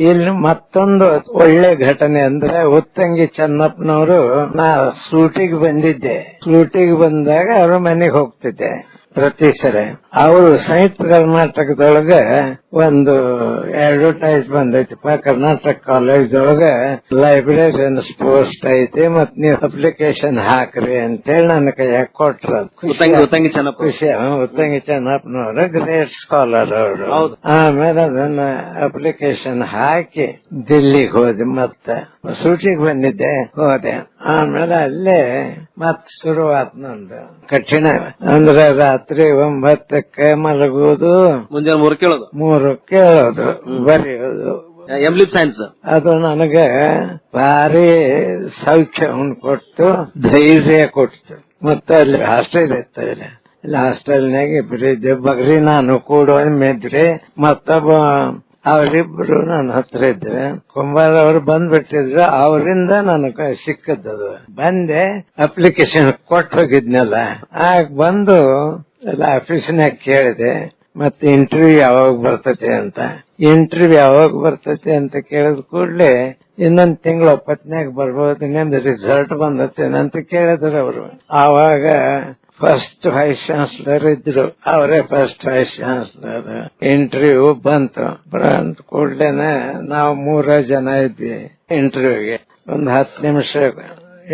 ಇಲ್ಲಿ ಮತ್ತೊಂದು ಒಳ್ಳೆ ಘಟನೆ ಅಂದ್ರೆ, ಉತ್ತಂಗಿ ಚೆನ್ನಪ್ಪನವರು ನಾ ಶೂಟಿಗೆ ಬಂದಿದ್ದೆ. ಶೂಟಿಗೆ ಬಂದಾಗ ಅವ್ರ ಮನೆಗೆ ಹೋಗ್ತಿದ್ದೆ ಪ್ರತಿ ಸರಿ. ಅವರು ಸಂಯುಕ್ತ ಕರ್ನಾಟಕದೊಳಗೆ ಒಂದು ಅಡ್ವರ್ಟೈಸ್ ಬಂದೈತಿಪ್ಪ, ಕರ್ನಾಟಕ ಕಾಲೇಜ್ ಒಳಗೆ ಲೈಬ್ರರಿಯನ್ ಪೋಸ್ಟ್ ಐತಿ, ಮತ್ ನೀವು ಅಪ್ಲಿಕೇಶನ್ ಹಾಕ್ರಿ ಅಂತೇಳಿ ನನ್ನ ಕೈಯಾಗ ಕೊಟ್ರ. ಖುಷಿ. ಉತ್ತಂಗಿ ಚೆನ್ನಪ್ಪನವರು ಗ್ರೇಟ್ ಸ್ಕಾಲರ್ ಅವರು. ಆಮೇಲೆ ಅದನ್ನ ಅಪ್ಲಿಕೇಶನ್ ಹಾಕಿ ದಿಲ್ಲಿಗೆ ಹೋದೆ. ಮತ್ತೆ ಶೂಟಿಗೆ ಬಂದಿದ್ದೆ, ಹೋದೆ. ಆಮೇಲೆ ಅಲ್ಲೇ ಮತ್ ಶುರುವಾತ್ ನಂದು ಕಠಿಣ. ಅಂದ್ರೆ ರಾತ್ರಿ 9ಕ್ಕೆ ಮಲಗುವುದು, ಮುಂಜಾನೆ 3 ಕೇಳೋದು, ಬರೆಯೋದು. ಸೈನ್ಸ್ ಅದು ನನಗೆ ಭಾರಿ ಸೌಖ್ಯ ಕೊಟ್ಟು, ಧೈರ್ಯ ಕೊಡ್ತು. ಮತ್ತೆ ಅಲ್ಲಿ ಹಾಸ್ಟೆಲ್ ಇರ್ತದೆ. ಇಲ್ಲಿ ಹಾಸ್ಟೆಲ್ನಾಗ ಇಬ್ಬರಿದ್ದೆ. ಬಗ್ರಿ ನಾನು ಕೂಡ ಮೆದ್ರಿ, ಮತ್ತೊಬ್ಬ ಅವರಿಬ್ರು ನನ್ನ ಹತ್ರ ಇದ್ರೆ. ಕುಂಬಾರ್ ಅವರು ಬಂದ್ಬಿಟ್ಟಿದ್ರು. ಅವರಿಂದ ನನಗೆ ಸಿಕ್ಕದ್ದು. ಬಂದೆ, ಅಪ್ಲಿಕೇಶನ್ ಕೊಟ್ಟು ಹೋಗಿದ್ನಲ್ಲ. ಆಗ ಬಂದು ಆಫೀಸ್ನಾಗ ಕೇಳಿದೆ, ಮತ್ತೆ ಇಂಟರ್ವ್ಯೂ ಯಾವಾಗ ಬರ್ತೈತಿ ಅಂತ. ಇಂಟರ್ವ್ಯೂ ಯಾವಾಗ ಬರ್ತೈತಿ ಅಂತ ಕೇಳಿದ ಕೂಡಲೇ ಇನ್ನೊಂದ್ ತಿಂಗಳು 20ನ್ಯಾಗ ಬರ್ಬೋದು, ನಿಮ್ದು ರಿಸಲ್ಟ್ ಬಂದತ್ತೇನಂತ ಕೇಳಿದ್ರು ಅವರು. ಆವಾಗ ಫಸ್ಟ್ ವೈಸ್ ಚಾನ್ಸಲರ್ ಇದ್ರು, ಅವರೇ ಫಸ್ಟ್ ವೈಸ್ ಚಾನ್ಸಲರ್. ಇಂಟರ್ವ್ಯೂ ಬಂತು. ಕೂಡ್ಲೇನೆ ನಾವು 3 ಜನ ಇದ್ವಿ ಇಂಟರ್ವ್ಯೂಗೆ. ಒಂದ್ 10 ನಿಮಿಷ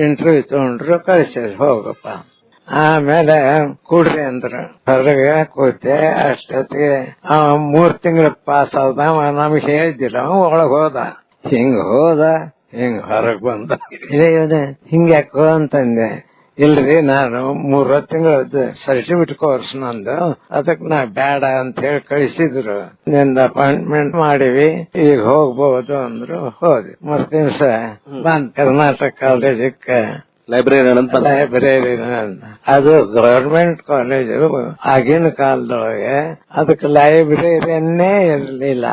ಇಂಟರ್ವ್ಯೂ ತಗೊಂಡ್ರು, ಕಳಿಸಿದ್ರು ಹೋಗಪ್ಪ. ಆಮೇಲೆ ಕೂಡ್ರಿ ಅಂದ್ರು. ಹೊರಗೆ ಕೂತೆ. ಅಷ್ಟೊತ್ತಿಗೆ 3 ತಿಂಗಳು ಪಾಸ್ ಆದ. ನಮ್ಗೆ ಹೇಳಿದ್ದಿಲ್ಲ, ಒಳಗ್ ಹೋದ. ಹಿಂಗ್ ಹೊರಗ್ ಬಂದ. ಹಿಂಗ್ಯಾಕೋ ಅಂತಂದೆ. ಇಲ್ರಿ, ನಾನು 3 ತಿಂಗಳದ್ದು ಸರ್ಟಿಫಿಕೇಟ್ ಕೋರ್ಸ್ ನಂದು, ಅದಕ್ ನಾ ಬೇಡ ಅಂತ ಹೇಳಿ ಕಳಿಸಿದ್ರು. ನಿಂದ ಅಪಾಯಿಂಟ್ಮೆಂಟ್ ಮಾಡಿವಿ, ಈಗ ಹೋಗ್ಬಹುದು ಅಂದ್ರು. ಹೋದ್ವಿ. ಮರುದಿವ್ಸ ಬಂದ್ ಕರ್ನಾಟಕ ಕಾಲೇಜಕ್ಕೆ ಲೈಬ್ರರಿ. ಅದು ಗವರ್ಮೆಂಟ್ ಕಾಲೇಜು. ಆಗಿನ ಕಾಲದೊಳಗೆ ಅದಕ್ಕೆ ಲೈಬ್ರರಿಯನ್ನೇ ಇರಲಿಲ್ಲ.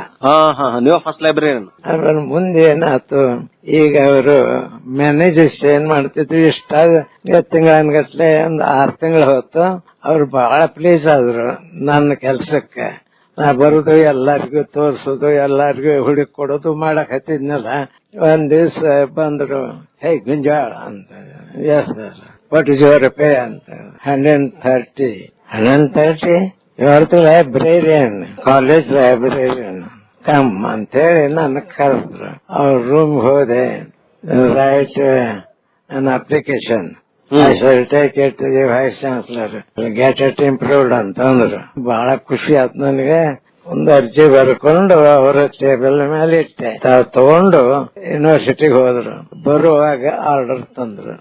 First library. ಆಮೇಲೆ ಮುಂದೆ ಏನಾಯ್ತು, ಈಗ ಅವರು ಮ್ಯಾನೇಜರ್ಸ್ ಏನ್ ಮಾಡ್ತಿದ್ರು, ಇಷ್ಟ ತಿಂಗಳನ್ಗಟ್ಲೆ ಒಂದು 6 ತಿಂಗಳು ಹೊತ್ತು ಅವ್ರು ಬಹಳ ಪ್ಲೀಸ್ ಆದ್ರು ನನ್ನ ಕೆಲ್ಸಕ್ಕೆ. ನಾ ಬರುದು, ಎಲ್ಲರಿಗೂ ತೋರ್ಸೋದು, ಎಲ್ಲರಿಗೂ ಹುಡುಕ್ ಕೊಡೋದು ಮಾಡಕ್ ಹತ್ತಿದ್ನಲ್ಲ. ಒಂದ್ ದಿವ್ಸ ಬಂದ್ರು, ಹೇ ಗುಂಜಾಳ ಅಂತ. Yes sir, what is your pay ಅಂತ. 130. 130? ಇವತ್ತು ಲೈಬ್ರೇರಿಯನ್, ಕಾಲೇಜ್ ಲೈಬ್ರೇರಿಯನ್ ಕಮ್ ಅಂತ ಹೇಳಿ ನನ್ನ ಕರೆದ್ರು. ಅವ್ರ ರೂಮ್ ಹೋದೆ. Right an application, I shall take it to the vice chancellor, get it improved ಅಂತ ಅಂದ್ರು. ಬಹಳ ಖುಷಿ ಆಯ್ತು ನನಗೆ. ಒಂದು ಅರ್ಜಿ ಬರ್ಕೊಂಡು ಅವರ ಟೇಬಲ್ ಮೇಲೆ ಇಟ್ಟೆ. ತಗೊಂಡು ಯೂನಿವರ್ಸಿಟಿಗೆ ಹೋದ್ರು. ಬರುವಾಗ ಆರ್ಡರ್ ತಂದ್ರು.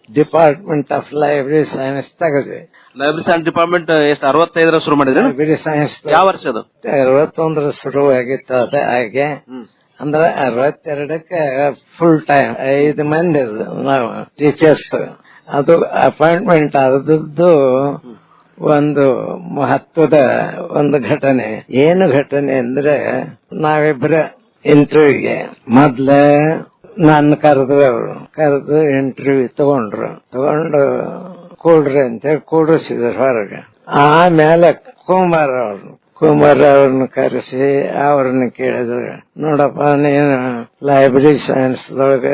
ಡಿಪಾರ್ಟ್ಮೆಂಟ್ ಆಫ್ ಲೈಬ್ರರಿ ಸೈನ್ಸ್ ತೆಗೆದ್ವಿ. ಲೈಬ್ರರಿ ಸೈನ್ಸ್ ಡಿಪಾರ್ಟ್ಮೆಂಟ್ ಎಷ್ಟು 65 ಶುರು ಮಾಡಿದ್ರೆ? ಲೈಬ್ರರಿ ಸೈನ್ಸ್ ಯಾವ ವರ್ಷ ಅದು? 61 ಶುರುವಾಗಿತ್ತು. ಅದೇ ಹಾಗೆ ಅಂದ್ರೆ 62ಕ್ಕೆ ಫುಲ್ ಟೈಮ್ 5 ಮಂದಿ ನಾವು ಟೀಚರ್ಸ್. ಅದು ಅಪಾಯಿಂಟ್ಮೆಂಟ್ ಆದದ್ದು ಒಂದು ಮಹತ್ವದ ಒಂದು ಘಟನೆ. ಏನು ಘಟನೆ ಅಂದ್ರೆ, ನಾವಿಬ್ಬರ ಇಂಟರ್ವ್ಯೂಗೆ ಮೊದ್ಲ ನನ್ನ ಕರೆದು ಇಂಟರ್ವ್ಯೂ ತಗೊಂಡು ಕೂಡ್ರಿ ಅಂತೇಳಿ ಕೂಡಿಸಿದ್ರು ಹೊರಗೆ. ಆಮೇಲೆ ಕುಮಾರ್ ಅವ್ರನ್ನ ಕರೆಸಿ ಅವ್ರನ್ನ ಕೇಳಿದ್ರು, ನೋಡಪ್ಪ ನೀನು ಲೈಬ್ರರಿ ಸೈನ್ಸ್ ಒಳಗ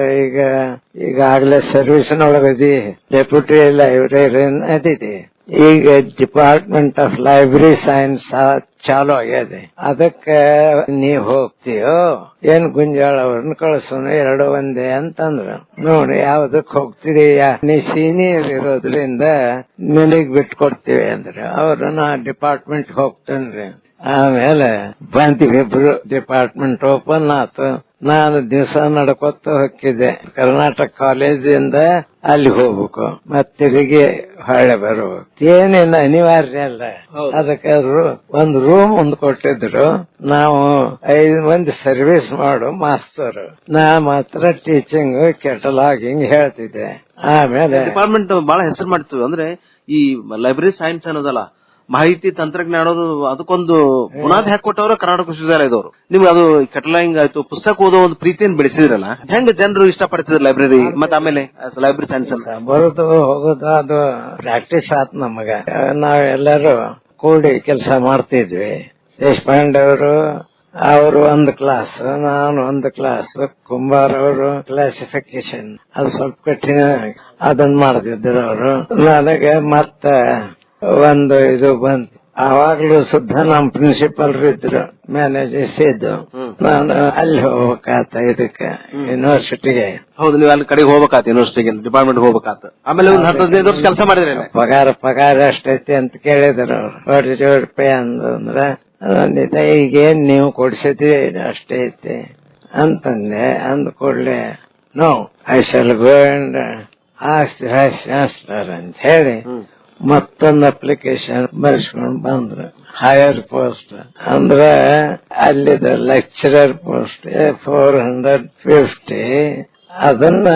ಈಗಾಗಲೇ ಸರ್ವಿಸ್ನೊಳಗದಿ, ಡೆಪ್ಯೂಟಿ ಲೈಬ್ರರಿಯನ್ ಅದಿದೆ. ಈಗ ಡಿಪಾರ್ಟ್ಮೆಂಟ್ ಆಫ್ ಲೈಬ್ರರಿ ಸೈನ್ಸ್ ಚಾಲು ಆಗ್ಯದೆ. ಅದಕ್ಕೆ ನೀ ಹೋಗ್ತೀಯೋ ಏನ್ ಗುಂಜಾಳ ಅವ್ರನ್ನ ಕಳ್ಸೋಣ, 2 ಒಂದೇ ಅಂತಂದ್ರು. ನೋಡಿ ಯಾವ್ದಕ್ ಹೋಗ್ತಿದೀಯ, ನೀ ಸೀನಿಯರ್ ಇರೋದ್ರಿಂದ ನಿನಗ್ ಬಿಟ್ಕೊಡ್ತೀವಿ ಅಂದ್ರೆ. ಅವ್ರು ನಾ ಡಿಪಾರ್ಟ್ಮೆಂಟ್ ಹೋಗ್ತೇನ್ರಿ. ಆಮೇಲೆ ಬಂದಿವಿ ಇಬ್ರು. ಡಿಪಾರ್ಟ್ಮೆಂಟ್ ಓಪನ್ ಆತು. ನಾನು ದಿವಸ ನಡ್ಕೊತ ಹೋಗಿದ್ದೆ. ಕರ್ನಾಟಕ ಕಾಲೇಜಿಂದ ಅಲ್ಲಿ ಹೋಗ್ಬೇಕು, ಮತ್ತೆ ಹೊಳೆ ಬರ್ಬೇಕು. ಏನೇನು ಅನಿವಾರ್ಯ ಅಲ್ಲ. ಅದಕ್ಕೆ ಒಂದು ರೂಮ್ ಒಂದು ಕೊಟ್ಟಿದ್ರು. ನಾವು 5 ಮಂದಿ ಸರ್ವಿಸ್ ಮಾಡು ಮಾಸ್ತರ್. ನಾ ಮಾತ್ರ ಟೀಚಿಂಗ್, ಕೆಟಲಾಗಿಂಗ್ ಹೇಳ್ತಿದ್ದೆ. ಆಮೇಲೆ ಡಿಪಾರ್ಟ್ಮೆಂಟ್ ಬಹಳ ಹೆಸರು ಮಾಡ್ತೀವಿ. ಅಂದ್ರೆ ಈ ಲೈಬ್ರರಿ ಸೈನ್ಸ್ ಅನ್ನೋದಲ್ಲ, ಮಾಹಿತಿ ತಂತ್ರಜ್ಞಾನ, ಅದಕ್ಕೊಂದು ಬುನಾದಿ ಹಾಕೊಟ್ಟವರು ಕರ್ನಾಟಕ ವಿಶ್ವವಿದ್ಯಾಲಯದವರು. ನಿಮ್ಗೆ ಅದು ಕೆಟಲಾಗಿಂಗ್ ಆಯ್ತು, ಪುಸ್ತಕ ಓದೋ ಒಂದು ಪ್ರೀತಿಯನ್ನು ಬೆಳೆಸಿದ್ರಲ್ಲ, ಹೆಂಗ್ ಜನರು ಇಷ್ಟಪಡ್ತಿದ್ರು ಲೈಬ್ರರಿ? ಮತ್ತೆ ಆಮೇಲೆ ಲೈಬ್ರರಿ ಸೈನ್ಸ್ ಬರೋದು ಹೋಗೋದು ಅದು ಪ್ರಾಕ್ಟೀಸ್ ಆಯ್ತು ನಮಗ. ನಾವೆಲ್ಲರೂ ಕೂಡಿ ಕೆಲಸ ಮಾಡ್ತಿದ್ವಿ. ದೇಶಪಾಂಡೆ ಅವರು ಒಂದು ಕ್ಲಾಸ್, ನಾನು ಒಂದು ಕ್ಲಾಸ್, ಕುಂಬಾರ್ ಅವರು ಕ್ಲಾಸಿಫಿಕೇಶನ್, ಅದು ಸ್ವಲ್ಪ ಕಠಿಣ, ಅದನ್ನ ಮಾಡ್ತಿದ್ರು ಅವರು. ನನಗೆ ಮತ್ತ ಒಂದು ಇದು ಬಂತು. ಆವಾಗ್ಲೂ ಸುದ್ದ ನಮ್ ಪ್ರಿನ್ಸಿಪಲ್ ಇದ್ರು, ಮ್ಯಾನೇಜರ್ಸ್ ಇದ್ದು. ನಾನು ಅಲ್ಲಿ ಹೋಗ್ಬೇಕಾತ ಇದಕ್ಕೆ ಯೂನಿವರ್ಸಿಟಿಗೆ. ಹೌದು, ನೀವು ಅಲ್ಲಿ ಕಡೆಗೆ ಹೋಗ್ಬೇಕಾತ, ಯೂನಿವರ್ಸಿಟಿಗೆ ಡಿಪಾರ್ಟ್ಮೆಂಟ್ ಹೋಗ್ಬೇಕಾತ. ಆಮೇಲೆ ಒಂದು 10-15 ವರ್ಷ ಕೆಲಸ ಮಾಡಿದ್ರೆ ಪಗಾರ ಅಷ್ಟೈತಿ ಅಂತ ಕೇಳಿದ್ರು ಅವ್ರು. 40 ರೂಪಾಯಿ ಅಂದ್ರೆ ಈಗೇನ್ ನೀವು ಕೊಡ್ಸಿದ್ರಿ ಅಷ್ಟೇ ಐತಿ ಅಂತಂದೆ. ಅಂದ ಕೂಡಲೇ no, I shall go and ask the vice chancellor ಅಂತ ಹೇಳಿ ಮತ್ತೊಂದು ಅಪ್ಲಿಕೇಶನ್ ಬರ್ಸ್ಕೊಂಡ್ ಬಂದ್ರು. ಹೈಯರ್ ಪೋಸ್ಟ್ ಅಂದ್ರೆ ಅಲ್ಲಿದ ಲೆಕ್ಚರರ್ ಪೋಸ್ಟ್ 450, ಅದನ್ನ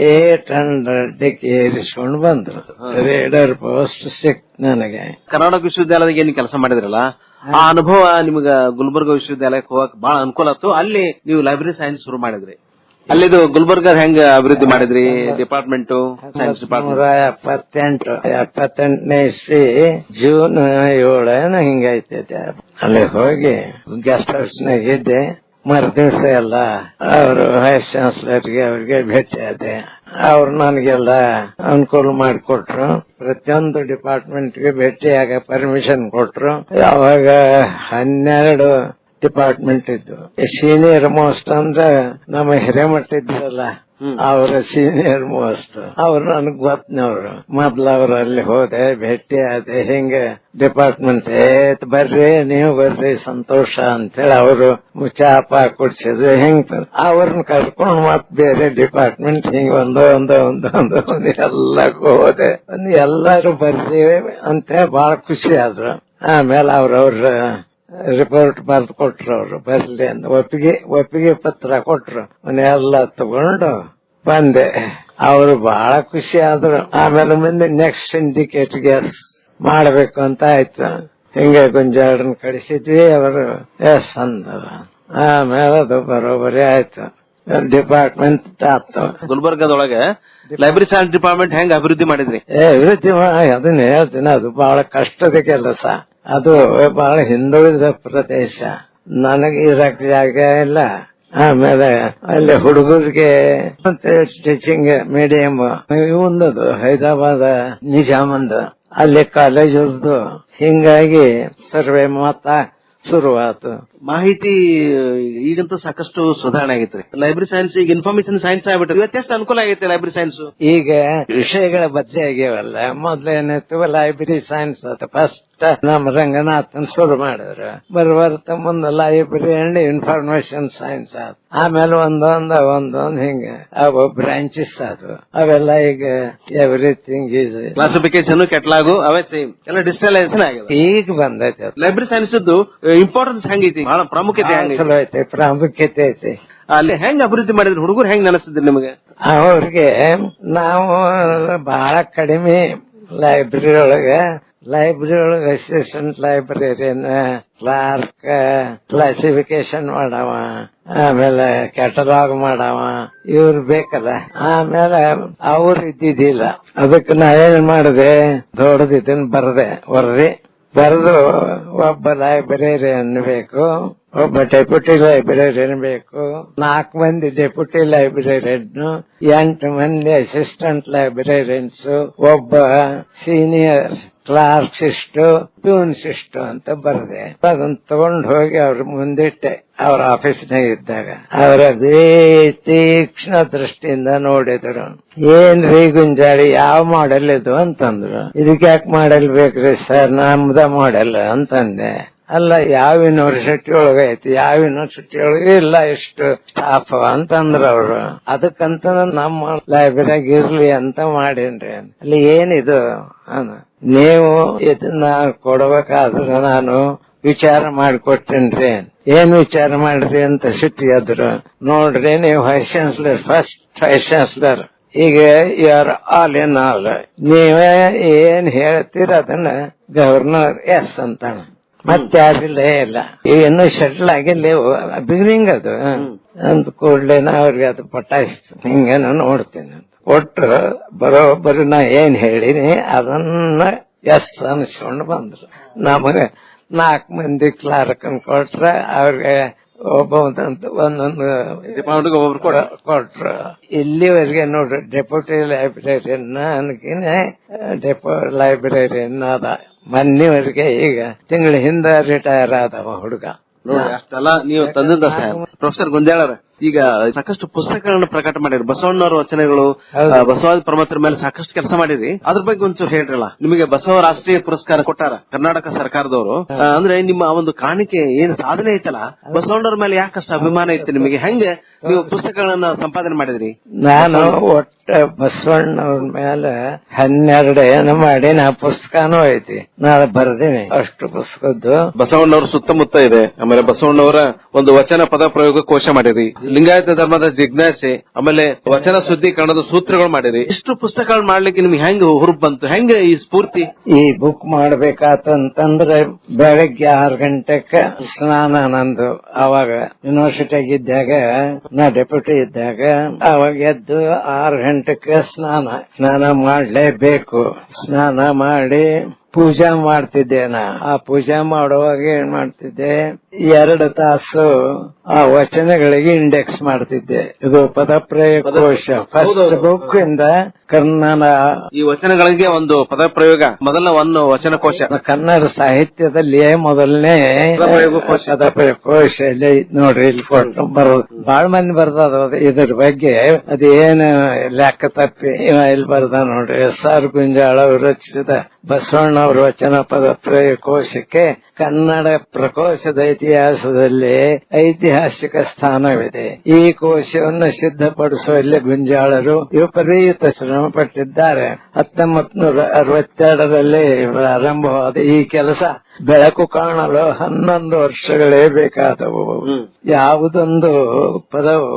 800 ಏರಿಸ್ಕೊಂಡು ಬಂದ್ರು. ರೀಡರ್ ಪೋಸ್ಟ್ ಸಿಕ್ತು ನನಗೆ. ಕರ್ನಾಟಕ ವಿಶ್ವವಿದ್ಯಾಲಯದಾಗ ಏನ್ ಕೆಲಸ ಮಾಡಿದ್ರಲ್ಲ, ಆ ಅನುಭವ ನಿಮ್ಗ ಗುಲ್ಬರ್ಗ ವಿಶ್ವವಿದ್ಯಾಲಯಕ್ಕೆ ಹೋಗಕ್ ಬಹಳ ಅನುಕೂಲ ಆಯ್ತು. ಅಲ್ಲಿ ನೀವು ಲೈಬ್ರರಿ ಸೈನ್ಸ್ ಶುರು ಮಾಡಿದ್ರಿ. ಅಲ್ಲಿದು ಗುಲ್ಬರ್ಗ ಹೆಂಗ ಅಭಿವೃದ್ಧಿ ಮಾಡಿದ್ರಿ ಡಿಪಾರ್ಟ್ಮೆಂಟ್ ಸೈನ್ಸ್ ಡಿಪಾರ್ಟ್ಮೆಂಟ್? 78ನೇ ಇಸ್ವಿ ಜೂನ್ 7 ಹಿಂಗೈತೈತೆ. ಅಲ್ಲಿ ಹೋಗಿ ಗೆಸ್ಟ್ ಹೌಸ್ ನಾಗ ಇದ್ದೆ. ಮರುದಿವ್ಸ ಎಲ್ಲ ಅವರು ವೈಸ್ ಚಾನ್ಸಲರ್ಗೆ ಅವ್ರಿಗೆ ಭೇಟಿ ಆದೆ. ಅವ್ರು ನನಗೆಲ್ಲ ಅನುಕೂಲ ಮಾಡಿಕೊಟ್ರು. ಪ್ರತಿಯೊಂದು ಡಿಪಾರ್ಟ್ಮೆಂಟ್ಗೆ ಭೇಟಿಯಾಗ ಪರ್ಮಿಷನ್ ಕೊಟ್ರು. ಅವಾಗ 12 ಡಿಪಾರ್ಟ್ಮೆಂಟ್ ಇದ್ದು. ಸೀನಿಯರ್ ಮೋಸ್ಟ್ ಅಂದ್ರೆ ನಮ್ಮ ಹಿರೇಮಠ ಇದ್ರಲ್ಲ, ಅವರ ಸೀನಿಯರ್ ಮೋಸ್ಟ್ ಅವ್ರು ನನಗ್ ಗೊತ್ತನವ್ರು. ಮೊದ್ಲು ಅವ್ರಲ್ಲಿ ಹೋದೆ, ಭೇಟಿ ಆದೆ. ಹಿಂಗ ಡಿಪಾರ್ಟ್ಮೆಂಟ್ ಬರ್ರಿ, ನೀವು ಬರ್ರಿ, ಸಂತೋಷ ಅಂತೇಳಿ ಅವರು ಚಾಪ ಕುಡ್ಸಿದ್ರು. ಹಿಂಗ್ ಅವ್ರನ್ನ ಕರ್ಕೊಂಡು ಮತ್ ಬೇರೆ ಡಿಪಾರ್ಟ್ಮೆಂಟ್ ಹಿಂಗ್ ಒಂದು ಎಲ್ಲಕ್ಕೂ ಹೋದೆ. ಎಲ್ಲಾರು ಬರ್ರಿ ಅಂತ ಬಹಳ ಖುಷಿ ಆದ್ರು. ಆಮೇಲೆ ಅವ್ರವ್ರ ರಿಪೋರ್ಟ್ ಬರ್ದು ಕೊಟ್ರು. ಅವ್ರು ಬರ್ಲಿ ಅಂತ ಒಪ್ಪಿಗೆ ಪತ್ರ ಕೊಟ್ರು. ಎಲ್ಲ ತಗೊಂಡು ಬಂದೆ. ಅವರು ಬಹಳ ಖುಷಿ ಆದ್ರು. ಆಮೇಲೆ ಮುಂದೆ ನೆಕ್ಸ್ಟ್ ಸಿಂಡಿಕೇಟ್ ಗ್ಯಾಸ್ ಮಾಡಬೇಕು ಅಂತ ಆಯ್ತು. ಹಿಂಗೆ ಗುಂಜಾಳನ್ನ ಕಳಿಸಿದ್ವಿ. ಅವರು ಎಸ್ ಅಂದರು. ಆಮೇಲೆ ಅದು ಬರೋಬರಿ ಆಯ್ತು. ಡಿಪಾರ್ಟ್ಮೆಂಟ್ ಆಯ್ತು. ಗುಲ್ಬರ್ಗದೊಳಗೆ ಲೈಬ್ರರಿ ಸೈನ್ಸ್ ಡಿಪಾರ್ಟ್ಮೆಂಟ್ ಹೆಂಗ್ ಅಭಿವೃದ್ಧಿ ಮಾಡಿದ್ರಿ? ಅಭಿವೃದ್ಧಿ ಅದನ್ನ ಹೇಳ್ತೀನಿ. ಅದು ಬಹಳ ಕಷ್ಟದ ಕೆಲಸ. ಅದು ಬಹಳ ಹಿಂದುಳಿದ ಪ್ರದೇಶ. ನನಗೆ ಇರಕ್ ಜಾಗ ಇಲ್ಲ. ಆಮೇಲೆ ಅಲ್ಲಿ ಹುಡುಗರಿಗೆ ಟೀಚಿಂಗ್ ಮೀಡಿಯಂ ಇವಂದದು ಹೈದರಾಬಾದ್ ನಿಜಾಮಂದು ಅಲ್ಲಿ ಕಾಲೇಜ್ ಉರ್ದು. ಹಿಂಗಾಗಿ ಸರ್ವೆ ಮಾತ ಶುರುವಾತು. ಮಾಹಿತಿ ಈಗಂತೂ ಸಾಕಷ್ಟು ಸುಧಾರಣೆ ಆಗೈತ್ರಿ. ಲೈಬ್ರರಿ ಸೈನ್ಸ್ ಈಗ ಇನ್ಫಾರ್ಮೇಶನ್ ಸೈನ್ಸ್ ಆಗ್ಬಿಟ್ರೆ ಇವತ್ತು ಎಷ್ಟು ಅನುಕೂಲ ಆಗೈತೆ ಲೈಬ್ರರಿ ಸೈನ್ಸ್. ಈಗ ವಿಷಯಗಳ ಬದಲಿ ಆಗ್ಯಾವಲ್ಲ. ಮೊದ್ಲೇನಿತ್ತು ಲೈಬ್ರರಿ ಸೈನ್ಸ್ ಅಂತ ಫಸ್ಟ್ ನಮ್ಮ ರಂಗನಾಥನ್ ಶುರು ಮಾಡಿದ್ರು. ಬರ್ಬರ್ತ ಮುಂದೆ ಲೈಬ್ರರಿ ಅಂಡ್ ಇನ್ಫಾರ್ಮೇಶನ್ ಸೈನ್ಸ್ ಆದ. ಆಮೇಲೆ ಒಂದೊಂದ್ ಹಿಂಗ ಅವು ಬ್ರಾಂಚಸ್ ಆದವು. ಅವೆಲ್ಲ ಈಗ ಎವ್ರಿಥಿಂಗ್ ಈಸ್ ಕ್ಲಾಸಿಫಿಕೇಶನ್ ಕೆಟ್ಲಾಗು ಅವೇ ಸೇಮ್ ಎಲ್ಲ ಡಿಜಿಟಲೈಸೇಷನ್ ಆಗಿದೆ. ಈಗ ಬಂದೈತೆ. ಲೈಬ್ರರಿ ಸೈನ್ಸ್ ಇಂಪಾರ್ಟೆನ್ಸ್ ಹೆಂಗೈತಿ? ಬಹಳ ಪ್ರಾಮುಖ್ಯತೆ ಐತೆ. ಪ್ರಾಮುಖ್ಯತೆ ಐತಿ. ಅಲ್ಲಿ ಹೆಂಗ್ ಅಭಿವೃದ್ಧಿ ಮಾಡಿದ್ರು? ಹುಡುಗರು ಹೆಂಗ್ ನೆನಸ್ತಿದ್ರು ನಿಮಗೆ? ಅವ್ರಿಗೆ ನಾವು ಬಹಳ ಕಡಿಮೆ ಲೈಬ್ರರಿ ಒಳಗೆ ಅಸಿಸ್ಟೆಂಟ್ ಲೈಬ್ರರಿಯನ್, ಕ್ಲಾರ್ಕ್, ಕ್ಲಾಸಿಫಿಕೇಶನ್ ಮಾಡವ, ಆಮೇಲೆ ಕ್ಯಾಟಲಾಗ್ ಮಾಡವ, ಇವ್ರು ಬೇಕಲ್ಲ. ಆಮೇಲೆ ಅವ್ರು ಇದ್ದಿದ್ದಿಲ್ಲ. ಅದಕ್ಕೆ ನಾವೇನ್ ಮಾಡಿದೆ, ದೊಡ್ಡದಿದ್ದನ್ ವರದಿ ಬರೆದು ಒಬ್ಬ ಲೈಬ್ರರಿಯನ್ ಬೇಕು, ಒಬ್ಬ ಡೆಪ್ಯೂಟಿ ಲೈಬ್ರರಿಯನ್ ಬೇಕು, 4 ಮಂದಿ ಡೆಪ್ಯೂಟಿ ಲೈಬ್ರರಿಯನ್, 8 ಮಂದಿ ಅಸಿಸ್ಟೆಂಟ್ ಲೈಬ್ರರಿಯನ್ಸ್, ಒಬ್ಬ ಸೀನಿಯರ್ ಕ್ಲಾರ್ಕ್ ಇಷ್ಟು, ಪ್ಯೂನ್ಸ್ ಇಷ್ಟು ಅಂತ ಬರದೆ. ಅದನ್ನ ತಗೊಂಡು ಹೋಗಿ ಅವ್ರ ಮುಂದಿಟ್ಟೆ. ಅವ್ರ ಆಫೀಸ್ನಾಗ ಇದ್ದಾಗ ಅವರ ತೀಕ್ಷ್ಣ ದೃಷ್ಟಿಯಿಂದ ನೋಡಿದ್ರು. ಏನ್ರಿ ಗುಂಜಾಳಿ, ಯಾವ ಮಾಡೆಲ್ ಇದು ಅಂತಂದ್ರು. ಇದಕ್ಕೆ ಯಾಕೆ ಮಾಡೆಲ್ ಬೇಕ್ರಿ ಸರ್? ನಮ್ದ ಮಾಡೆಲ್ ಅಂತಂದೆ. ಅಲ್ಲ, ಯಾವ ಯೂನಿವರ್ಸಿಟಿ ಒಳಗೈತಿ? ಯಾವ ಯೂನಿವರ್ಸಿಟಿ ಒಳಗೆ ಇಲ್ಲ ಇಷ್ಟು ಸ್ಟಾಫ್ ಅಂತಂದ್ರ ಅವ್ರು. ಅದಕ್ಕಂತ ನಮ್ಮ ಲೈಬ್ರರಿಯಾಗ ಇರ್ಲಿ ಅಂತ ಮಾಡೇನ್ರಿ. ಅಲ್ಲಿ ಏನಿದು ನೀವು ಇದನ್ನ ಕೊಡ್ಬೇಕಾದ್ರೆ ನಾನು ವಿಚಾರ ಮಾಡಿಕೊಡ್ತೇನ್ರಿ. ಏನ್ ವಿಚಾರ ಮಾಡ್ರಿ ಅಂತ ಸಿಟ್ಟಿಗೆದ್ರು. ನೋಡ್ರಿ, ನೀವು vice chancellor, first vice chancellor, ಈಗ ಯಾರ್ ಆಲ್ ಇನ್ ಆಲ್. ನೀವೇ ಏನ್ ಹೇಳ್ತೀರ ಅದನ್ನ ಗವರ್ನರ್ ಎಸ್ ಅಂತಾನ. ಮತ್ತೆ ಯಾರಿಲ್ಲ ಇಲ್ಲ. ಇನ್ನು ಸೆಟ್ಲ್ ಆಗಿಲ್ಲ, ಬಿಗಿನಿಂಗ್ ಅದು ಅಂತ ಕೂಡ್ಲೆ ಅವ್ರಿಗೆ ಅದು ಪಟಾಯಿಸ್ತು. ಹಿಂಗ ನೋಡ್ತೇನೆ. ಒಟ್ಟು ಬರೋಬ್ಬರಿ ನಾ ಏನ್ ಹೇಳಿನಿ ಅದನ್ನ ಎಸ್ ಅನ್ಸ್ಕೊಂಡು ಬಂದ್ರು. ನಮಗೆ 4 ಮಂದಿ ಕ್ಲಾರ್ಕ್ ಕೊಟ್ರ, ಅವ್ರಿಗೆ ಒಂದೊಂದು ಕೊಟ್ರು. ಇಲ್ಲಿವರೆಗೆ ನೋಡ್ರಿ ಡೆಪ್ಯೂಟಿ ಲೈಬ್ರರಿಯನ್ ಅನ್ಕಿನೇ ಲೈಬ್ರರಿಯನ್ ಅದ. ಮೊನ್ನೆವರೆಗೆ ಈಗ ತಿಂಗಳ ಹಿಂದೆ ರಿಟೈರ್ ಆದವ ಹುಡುಗ. ನೋಡಿ, ಅಷ್ಟೆಲ್ಲ ನೀವು ತಂದಿದ್ದ ಪ್ರೊಫೆಸರ್ ಗುಂಜಾಳ ಈಗ ಸಾಕಷ್ಟು ಪುಸ್ತಕಗಳನ್ನು ಪ್ರಕಟ ಮಾಡಿರಿ. ಬಸವಣ್ಣವರ ವಚನಗಳು, ಬಸವಾದಿ ಪ್ರಮತರ ಮೇಲೆ ಸಾಕಷ್ಟು ಕೆಲಸ ಮಾಡಿರಿ. ಅದ್ರ ಬಗ್ಗೆ ಒಂಚೂರು ಹೇಳ್ರಲ್ಲ. ನಿಮಗೆ ಬಸವ ರಾಷ್ಟ್ರೀಯ ಪುರಸ್ಕಾರ ಕೊಟ್ಟಾರ ಕರ್ನಾಟಕ ಸರ್ಕಾರದವರು. ಅಂದ್ರೆ ನಿಮ್ಮ ಒಂದು ಕಾಣಿಕೆ ಏನು ಸಾಧನೆ ಐತಲ್ಲ, ಬಸವಣ್ಣವ್ರ ಮೇಲೆ ಯಾಕಷ್ಟು ಅಭಿಮಾನ ಐತಿ ನಿಮಗೆ? ಹೆಂಗೆ ನೀವು ಪುಸ್ತಕಗಳನ್ನ ಸಂಪಾದನೆ ಮಾಡಿದ್ರಿ? ನಾನು ಒಟ್ಟ ಬಸವಣ್ಣವ್ರ ಮೇಲೆ 12 ಏನು ಮಾಡಿ ನಾ ಪುಸ್ತಕನೂ ಐತಿ, ನಾಳೆ ಬರ್ದೀನಿ. ಅಷ್ಟು ಪುಸ್ತಕದ್ದು ಬಸವಣ್ಣವ್ರ ಸುತ್ತಮುತ್ತ ಇದೆ. ಆಮೇಲೆ ಬಸವಣ್ಣವರ ಒಂದು ವಚನ ಪದ ಪ್ರಯೋಗ ಕೋಶ ಮಾಡಿರಿ. ಲಿಂಗಾಯತ ಧರ್ಮದ ಜಿಜ್ಞಾಸೆ, ಆಮೇಲೆ ವಚನ ಶುದ್ಧೀಕರಣದ ಸೂತ್ರಗಳು ಮಾಡಿರಿ. ಇಷ್ಟು ಪುಸ್ತಕಗಳು ಮಾಡ್ಲಿಕ್ಕೆ ನಿಮ್ಗೆ ಹೆಂಗ್ ಹುರುಪ್ ಬಂತು, ಹೆಂಗ ಈ ಸ್ಫೂರ್ತಿ? ಈ ಬುಕ್ ಮಾಡ್ಬೇಕಾತಂತಂದ್ರೆ ಬೆಳಗ್ಗೆ 6 ಗಂಟೆಗೆ ಸ್ನಾನ ನಂದು. ಅವಾಗ ಯೂನಿವರ್ಸಿಟಿಯಾಗ ಇದ್ದಾಗ, ನಾ ಡೆಪ್ಯೂಟಿ ಇದ್ದಾಗ, ಅವಾಗ ಎದ್ದು 6 ಗಂಟೆಗೆ ಸ್ನಾನ ಮಾಡ್ಲೇಬೇಕು. ಸ್ನಾನ ಮಾಡಿ ಪೂಜಾ ಮಾಡ್ತಿದ್ದೆ. ಆ ಪೂಜಾ ಮಾಡುವಾಗ ಏನ್ ಮಾಡ್ತಿದ್ದೆ, 2 ತಾಸು ಆ ವಚನಗಳಿಗೆ ಇಂಡೆಕ್ಸ್ ಮಾಡ್ತಿದ್ದೆ. ಇದು ಪದಪ್ರಯೋಗ ಕೋಶ, ಫಸ್ಟ್ ಬುಕ್ ಇಂದ ಕನ್ನಡ. ಈ ವಚನಗಳಿಗೆ ಒಂದು ಪದ ಪ್ರಯೋಗ, ಮೊದಲ ಒಂದು ವಚನಕೋಶ. ಕನ್ನಡ ಸಾಹಿತ್ಯದಲ್ಲಿ ಮೊದಲನೇ ಪದಪ್ರಯೋಗ ಕೋಶ ಇಲ್ಲಿ ನೋಡ್ರಿ, ಇಲ್ಲಿ ಕೊಟ್ಟು ಬರೋದು. ಬಾಳ ಮಂದಿ ಬರ್ದದ ಇದ್ರ ಬಗ್ಗೆ. ಅದೇನು ಲೆಕ್ಕ ತಪ್ಪಿ ಇಲ್ಲಿ ಬರ್ದ ನೋಡ್ರಿ. ಎಸ್.ಆರ್. ಗುಂಜಾಳ ಅವರು ರಚಿಸಿದ ಬಸವಣ್ಣ ಅವರ ವಚನ ಪದಪ್ರಯೋಗ ಕೋಶಕ್ಕೆ ಕನ್ನಡ ಪ್ರಕೋಶದ ಇತಿಹಾಸದಲ್ಲಿ ಐತಿಹಾಸಿಕ ಸ್ಥಾನವಿದೆ. ಈ ಕೋಶವನ್ನು ಸಿದ್ಧಪಡಿಸುವಲ್ಲಿ ಗುಂಜಾಳರು ವಿಪರೀತ ಶ್ರಮ ಪಟ್ಟಿದ್ದಾರೆ. 1962ರಲ್ಲಿ ಪ್ರಾರಂಭವಾದ ಈ ಕೆಲಸ ಬೆಳಕು ಕಾಣಲು 11 ವರ್ಷಗಳೇ ಬೇಕಾದವು. ಯಾವುದೊಂದು ಪದವು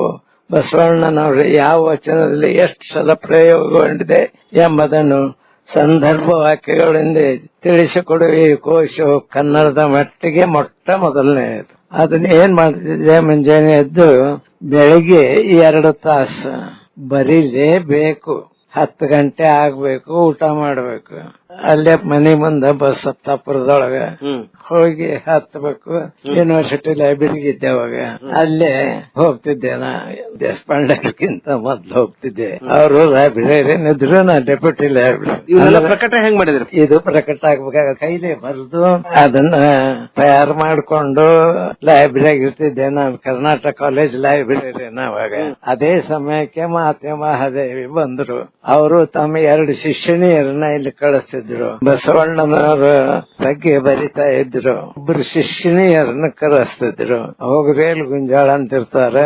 ಬಸವಣ್ಣನವರು ಯಾವ ವಚನದಲ್ಲಿ ಎಷ್ಟು ಸಲ ಪ್ರಯೋಗಗೊಂಡಿದೆ ಎಂಬುದನ್ನು ಸಂದರ್ಭ ವಾಕ್ಯಗಳಿಂದ ತಿಳಿಸಿಕೊಡುವ ಈ ಕೋಶವು ಕನ್ನಡದ ಮಟ್ಟಿಗೆ ಮೊಟ್ಟ ಮೊದಲನೆಯದು. ಅದನ್ನ ಏನ್ ಮಾಡ್ತಿದ್ದೆ, ಮುಂಜಾನೆ ಎದ್ದು ಬೆಳಿಗ್ಗೆ 2 ತಾಸು ಬರೀಲೇಬೇಕು. 10 ಗಂಟೆ ಆಗ್ಬೇಕು, ಊಟ ಮಾಡ್ಬೇಕು. ಅಲ್ಲೇ ಮನೆ ಮುಂದೆ ಬಸ್ ಹತ್ತಾಪುರದೊಳಗ ಹೋಗಿ ಹತ್ಬೇಕು. ಯೂನಿವರ್ಸಿಟಿ ಲೈಬ್ರರಿಗೆ ಇದ್ದೆ ಅವಾಗ. ಅಲ್ಲೇ ಹೋಗ್ತಿದ್ದೆ. ನಾ ದೇಶಪಾಂಡೆಗಿಂತ ಮೊದ್ಲು ಹೋಗ್ತಿದ್ದೆ. ಅವರು ಲೈಬ್ರರಿಯನ್ ಇದ್ರು, ನಾ ಡೆಪ್ಯೂಟಿ ಲೈಬ್ರರಿ. ಪ್ರಕಟ ಹೆಂಗ್ ಮಾಡಿದ್ರಿ? ಇದು ಪ್ರಕಟ ಆಗ್ಬೇಕಾಗ ಕೈಲೇ ಬರೆದು ಅದನ್ನ ತಯಾರು ಮಾಡ್ಕೊಂಡು ಲೈಬ್ರರಿಯಾಗ ಇರ್ತಿದ್ದೆ. ನಾನು ಕರ್ನಾಟಕ ಕಾಲೇಜ್ ಲೈಬ್ರರಿಯನ್ ಅವಾಗ. ಅದೇ ಸಮಯಕ್ಕೆ ಮಾತೆ ಮಹಾದೇವಿ ಬಂದ್ರು. ಅವರು ತಮ್ಮ 2 ಶಿಷ್ಯಣಿಯರನ್ನ ಇಲ್ಲಿ ಕಳಿಸ್ತಿದ್ರು. ಬಸವಣ್ಣನವರ ಬಗ್ಗೆ ಬರಿತಾ ಇದ್ರು. ಒಬ್ರು ಶಿಷ್ಯಣಿಯರನ್ನ ಕರೆಸ್ತಿದ್ರು. ಹೋಗ್ರೇಲ್ ಗುಂಜಾಳ ಅಂತಿರ್ತಾರೆ,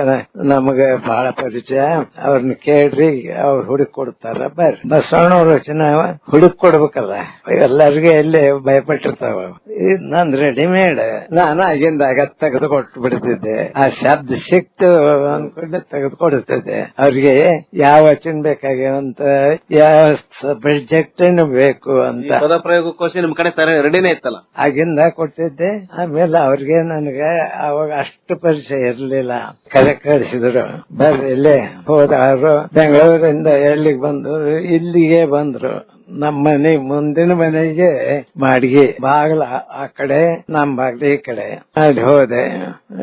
ನಮಗೆ ಬಹಳ ಪರಿಚಯ, ಅವ್ರನ್ನ ಕೇಳ್ರಿ, ಅವ್ರು ಹುಡುಕ್ ಕೊಡ್ತಾರ, ಬರ್ರಿ. ಬಸವಣ್ಣವ್ರ ವಚನ ಹುಡುಕ್ ಕೊಡ್ಬೇಕಲ್ಲ, ಎಲ್ಲರಿಗೂ ಎಲ್ಲಿ ಭಯಪಟ್ಟಿರ್ತಾವ. ನಂದ್ ರೆಡಿಮೇಡ್. ನಾನು ಆಗಿಂದಾಗ ತೆಗೆದು ಕೊಟ್ಟು ಬಿಡ್ತಿದ್ದೆ. ಆ ಶಬ್ದ ಸಿಕ್ತು ಅನ್ಕೊಂಡು ತೆಗೆದು ಕೊಡ್ತಿದ್ದೆ. ಅವ್ರಿಗೆ ಯಾವ ವಚನ ಬೇಕಾಗ್ಯವಂತ, ಯಾವ ಸಬ್ಜೆಕ್ಟ್ ಬೇಕು ಅಂತ. ಪದ ಪ್ರಯೋಗಕ್ಕೋಶ ನಿಮ್ ಕಡೆ ರೆಡಿನೇ ಇತ್ತಲ್ಲ, ಆಗಿಂದ ಕೊಡ್ತಿದ್ದೆ. ಆಮೇಲೆ ಅವ್ರಿಗೆ ನನಗೆ ಅವಾಗ ಅಷ್ಟು ಪರಿಚಯ ಇರ್ಲಿಲ್ಲ. ಕರೆ ಕಳಿಸಿದ್ರು, ಬರ್ರಿ ಇಲ್ಲೇ ಹೋದವರು. ಬೆಂಗಳೂರಿಂದ ಎಲ್ಲಿಗೆ ಬಂದ್ರು, ಇಲ್ಲಿಗೆ ಬಂದ್ರು. ನಮ್ಮ ಮನೆ ಮುಂದಿನ ಮನೆಗೆ ಬಾಡಿಗೆ ಬಾಗ್ಲ ಆ ಕಡೆ, ನಮ್ ಬಾಗ್ಲ ಈ ಕಡೆ. ಅಲ್ಲಿ ಹೋದೆ,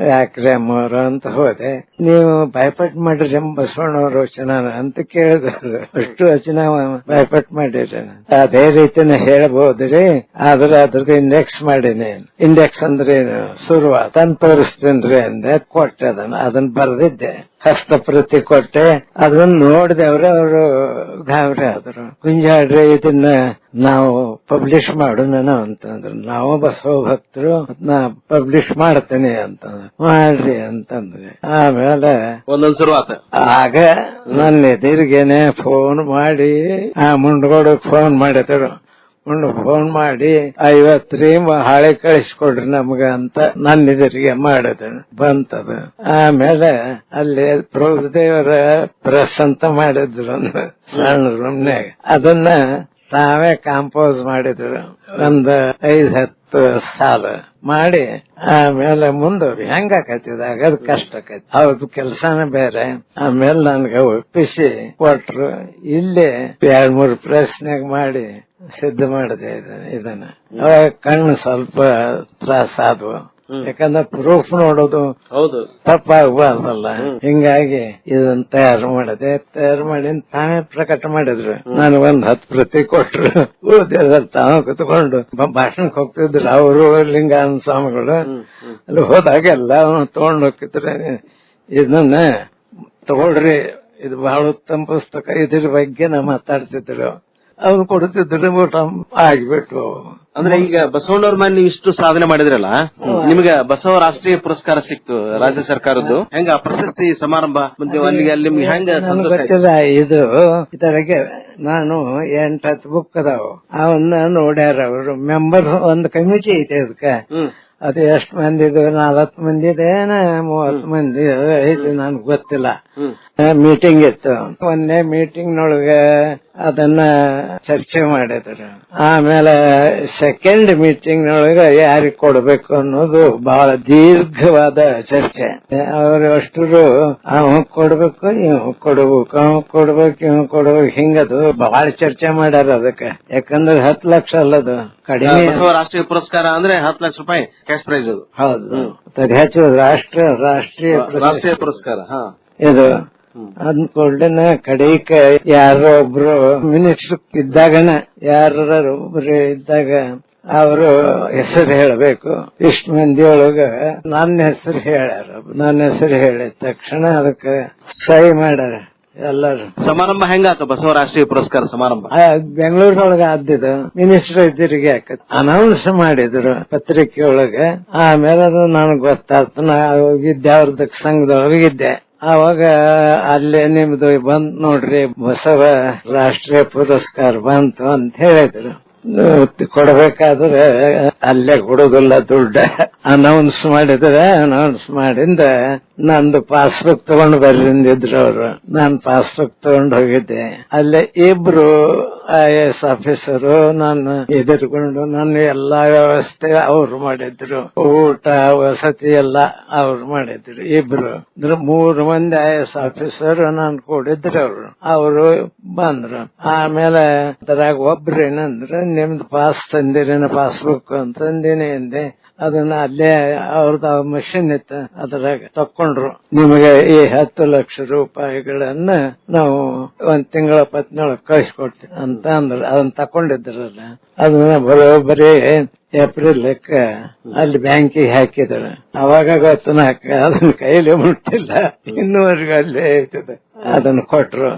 ಯಾಕ್ರೆ ಅಮ್ಮವ್ರು ಅಂತ ಹೋದೆ. ನೀವು ಭಯಪಟ್ಟು ಮಾಡಿರಿ ಬಸವಣ್ಣವ್ರ ವಚನ ಅಂತ ಕೇಳಿದ್ರು. ಅಷ್ಟು ವಚನ ಭಯಪಟ್ಟು ಮಾಡಿರಿ. ಅದೇ ರೀತಿನ ಹೇಳ್ಬೋದ್ರಿ, ಆದ್ರೆ ಅದ್ರದ್ದು ಇಂಡೆಕ್ಸ್ ಮಾಡೀನಿ. ಇಂಡೆಕ್ಸ್ ಅಂದ್ರೆ ಏನು, ಶುರುವ ತಂದು ತೋರಿಸ್ತೇನ್ರಿ ಅಂದೆ. ಕೊಟ್ಟೆ ಅದನ್ನ ಬರ್ದಿದ್ದೆ. ಹಸ್ತಪ್ರತಿ ಕೊಟ್ಟೆ. ಅದನ್ನ ನೋಡಿದವ್ರೆ ಅವರು ಗಾಬರಿ ಆದ್ರು. ಗುಂಜಾಡ್ರಿ, ಇದನ್ನ ನಾವು ಪಬ್ಲಿಷ್ ಮಾಡೋಣ ಅಂತಂದ್ರು. ನಾವು ಬಸವ ಭಕ್ತರು, ನಾ ಪಬ್ಲಿಷ್ ಮಾಡ್ತೇನೆ ಅಂತಂದ್ರೆ. ಮಾಡ್ರಿ ಅಂತಂದ್ರೆ. ಆಮೇಲೆ ಒಂದೊಂದ್ ಶುರುವಾತ. ಆಗ ನನ್ನ ಎದುರಿಗೇನೆ ಫೋನ್ ಮಾಡಿ, ಆ ಮುಂಡ್ಗೋಡು ಫೋನ್ ಮಾಡಿದ್ರು. ಫೋನ್ ಮಾಡಿ 50 ಹಾಳೆ ಕಳಿಸ್ಕೊಡ್ರಿ ನಮ್ಗ ಅಂತ ನನ್ನ ಎದುರಿಗೆ ಮಾಡಿದ್ರು. ಬಂತದ. ಆಮೇಲೆ ಅಲ್ಲಿ ಪ್ರಭುದೇವರ ಪ್ರೆಸ್ ಅಂತ ಮಾಡಿದ್ರು ಸಣ್ಣ ರೂಮ್ನಾಗ. ಅದನ್ನ ತಾವೇ ಕಾಂಪೋಸ್ ಮಾಡಿದ್ರು. ಒಂದು 5-10 ಸಾಲ ಮಾಡಿ ಆಮೇಲೆ ಮುಂದವ್ರಿ ಹೆಂಗಾಕತ್ತಿದಾಗ ಅದು ಕಷ್ಟ ಆಕೈತಿ. ಅವ್ರದ್ದು ಕೆಲ್ಸಾನ ಬೇರೆ. ಆಮೇಲೆ ನನ್ಗ ಒಪ್ಪಿಸಿ ಕೊಟ್ರು. ಇಲ್ಲೇ 2-3 ಪ್ರಶ್ನೆಗ್ ಮಾಡಿ ಸಿದ್ಧ ಮಾಡಿದೆ ಇದನ್ನ. ಅವಾಗ ಕಣ್ಣು ಸ್ವಲ್ಪ ತ್ರಾಸ ಆದ್ವು. ಯಾಕಂದ್ರೆ ಪ್ರೂಫ್ ನೋಡೋದು ಹೌದು ತಪ್ಪಾಗಬಾರ್ದಲ್ಲ. ಹಿಂಗಾಗಿ ಇದನ್ನ ತಯಾರು ಮಾಡಿದೆ. ತಯಾರು ಮಾಡಿ ತಾವೇ ಪ್ರಕಟ ಮಾಡಿದ್ರು. ನನಗೊಂದ್ 10 ಪ್ರತಿ ಕೊಟ್ರು. ಉಳಿದಲ್ಲಿ ತಾವ ಕುತ್ಕೊಂಡು ಭಾಷಣಕ್ಕೆ ಹೋಗ್ತಿದ್ರು ಅವರು, ಲಿಂಗಾನಂದ ಸ್ವಾಮಿಗಳು. ಅಲ್ಲಿ ಹೋದಾಗೆಲ್ಲ ತಗೊಂಡ್ ಹೋಗ್ತಿದ್ರು. ಇದನ್ನ ತಗೊಳ್ರಿ, ಇದು ಬಹಳ ಉತ್ತಮ ಪುಸ್ತಕ, ಇದ್ರ ಬಗ್ಗೆ ನಾ ಮಾತಾಡ್ತಿದ್ರು. ಅವ್ರು ಕೊಡ್ತಿದ್ರು. ಊಟ ಆಗ್ಬಿಟ್ಟು ಅಂದ್ರೆ ಈಗ ಬಸವಣ್ಣವ್ರ ಮೇಲೆ ನೀವು ಇಷ್ಟು ಸಾಧನೆ ಮಾಡಿದ್ರಲ್ಲ, ನಿಮ್ಗೆ ಬಸವ ರಾಷ್ಟ್ರೀಯ ಪುರಸ್ಕಾರ ಸಿಕ್ತು ರಾಜ್ಯ ಸರ್ಕಾರದ್ದು. ಹೆಂಗ ಪ್ರಶಸ್ತಿ ಸಮಾರಂಭ ಅಲ್ಲಿಗೆ ಅಲ್ಲಿ ನಿಮ್ಗೆ ಹೆಂಗ ಸಂತೋಷ ಆಯ್ತು? ಗೊತ್ತಿಲ್ಲ. ಇದು ಇದರಿಗೆ ನಾನು 8-10 ಬುಕ್ ಅದಾವ, ಅವನ್ನ ನೋಡ್ಯಾರ ಅವರು. ಮೆಂಬರ್ ಒಂದು ಕಮಿಟಿ ಐತೆ ಅದಕ್ಕೆ. ಅದು ಎಷ್ಟು ಮಂದಿ ಇದು, 40 ಮಂದಿ ಇದೆ, 30 ಮಂದಿ ಐತಿ, ನನ್ಗೆ ಗೊತ್ತಿಲ್ಲ. ಮೀಟಿಂಗ್ ಇತ್ತು. ಒಂದೇ ಮೀಟಿಂಗ್ ನೊಳಗೆ ಅದನ್ನ ಚರ್ಚೆ ಮಾಡಿದ್ರು. ಆಮೇಲೆ ಸೆಕೆಂಡ್ ಮೀಟಿಂಗ್ ನೊಳಗೆ ಯಾರಿಗ್ ಕೊಡ್ಬೇಕು ಅನ್ನೋದು ಬಹಳ ದೀರ್ಘವಾದ ಚರ್ಚೆ. ಅವರು ಅಷ್ಟರು ಅವ್ ಕೊಡ್ಬೇಕು, ಇವ್ ಕೊಡ್ಬೇಕು, ಅವ್ ಕೊಡ್ಬೇಕು, ಇವ್ ಕೊಡ್ಬೇಕು, ಹಿಂಗದು ಬಹಳ ಚರ್ಚೆ ಮಾಡ್ಯಾರ ಅದಕ್ಕೆ. ಯಾಕಂದ್ರೆ 10 ಲಕ್ಷ ಅಲ್ಲದು ಕಡಿಮೆ. ರಾಷ್ಟ್ರೀಯ ಪುರಸ್ಕಾರ ಅಂದ್ರೆ 10 ಲಕ್ಷ ರೂಪಾಯಿ ಕ್ಯಾಶ್ ಪ್ರೈಸ್ ಅದು. ಹೌದು, ಹೆಚ್ಚು ರಾಷ್ಟ್ರೀಯ ಪುರಸ್ಕಾರ ಇದು. ಅಂದ್ಕೊಂಡೇನ ಕಡೆಕ ಯಾರೋ ಒಬ್ರು ಮಿನಿಸ್ಟರ್ ಇದ್ದಾಗನ ಯಾರೊಬ್ರು ಇದ್ದಾಗ ಅವರು ಹೆಸರು ಹೇಳಬೇಕು. ಇಷ್ಟು ಮಂದಿ ಒಳಗ ನನ್ನ ಹೆಸರು ಹೇಳ್ಯಾರ. ನನ್ನ ಹೆಸರು ಹೇಳಿದ ತಕ್ಷಣ ಅದಕ್ಕೆ ಸಹಿ ಮಾಡ್ಯಾರ ಎಲ್ಲರೂ. ಸಮಾರಂಭ ಹೆಂಗಾತು ಬಸವ ರಾಷ್ಟ್ರೀಯ ಪುರಸ್ಕಾರ ಸಮಾರಂಭ? ಬೆಂಗಳೂರೊಳಗ ಆದಿದ್ದು. ಮಿನಿಸ್ಟರ್ ಇದ್ರಿಗೆ ಅನೌನ್ಸ್ ಮಾಡಿದ್ರು ಪತ್ರಿಕೆ ಒಳಗೆ. ಆಮೇಲೆ ಅದು ನನಗ್ ಗೊತ್ತಾಯ್ತು. ನಾ ಹೋಗಿದ್ದೆ, ಅವ್ರದಕ್ ಸಂಘದೊಳಗಿದ್ದೆ. ಅವಾಗ ಅಲ್ಲೇ ನಿಮ್ದು ಬಂತ್ ನೋಡ್ರಿ, ಬಸವ ರಾಷ್ಟ್ರೀಯ ಪುರಸ್ಕಾರ ಬಂತು ಅಂತ ಹೇಳಿದ್ರು. ಕೊಡ್ಬೇಕಾದ್ರೆ ಅಲ್ಲೇ ಕೊಡೋದಿಲ್ಲ ದುಡ್ಡು. ಅನೌನ್ಸ್ ಮಾಡಿದ್ರೆ ಅನೌನ್ಸ್ ಮಾಡಿಂದ ನಂದು ಪಾಸ್ಬುಕ್ ತಗೊಂಡು ಬರ್ರಿಂದಿದ್ರು ಅವರು. ನಾನು ಪಾಸ್ಬುಕ್ ತಗೊಂಡು ಹೋಗಿದ್ದೆ. ಅಲ್ಲೇ ಇಬ್ರು IAS ಆಫೀಸರು ನಾನು ಎದುರ್ಕೊಂಡು ನನ್ನ ಎಲ್ಲಾ ವ್ಯವಸ್ಥೆ ಅವ್ರು ಮಾಡಿದ್ರು. ಊಟ ವಸತಿ ಎಲ್ಲ ಅವ್ರು ಮಾಡಿದ್ರು. ಇಬ್ರು 3 ಮಂದಿ IAS ಆಫೀಸರ್ ನಾನು ಕೂಡಿದ್ರು. ಅವರು ಬಂದ್ರು. ಆಮೇಲೆ ಅದ್ರಾಗ ಒಬ್ರು ಏನಂದ್ರೆ, ನಿಮ್ದು ಪಾಸ್ ತಂದಿರೇನ ಪಾಸ್ಬುಕ್ ಅಂತಂದಿನಿ ಅಂದೆ. ಅದನ್ನ ಅಲ್ಲೇ ಅವ್ರದ್ದು ಮಷಿನ್ ಇತ್ತು, ಅದ್ರಾಗ ತಕೊಂಡ್ರು. ನಿಮಗೆ ಈ 10 ಲಕ್ಷ ರೂಪಾಯಿಗಳನ್ನ ನಾವು 1 ತಿಂಗಳ ಪತ್ನೊಳಗೆ ಕಳಿಸ್ಕೊಡ್ತೀವಿ ಅಂತ ಅಂದ್ರು. ಅದನ್ನ ತಕೊಂಡಿದ್ರಲ್ಲ, ಅದನ್ನ ಬರೋಬ್ಬರಿ ಏಪ್ರಿಲ್ ಅಲ್ಲಿ ಬ್ಯಾಂಕಿಗೆ ಹಾಕಿದ್ರು. ಅವಾಗ ಗೊತ್ತು ಅದನ್ನ ಕೈಲಿ ಮುಟ್ಟಿಲ್ಲ, ಇನ್ನೂವರೆಗೂ ಅಲ್ಲೇ ಐತದ. ಅದನ್ನ ಕೊಟ್ರು.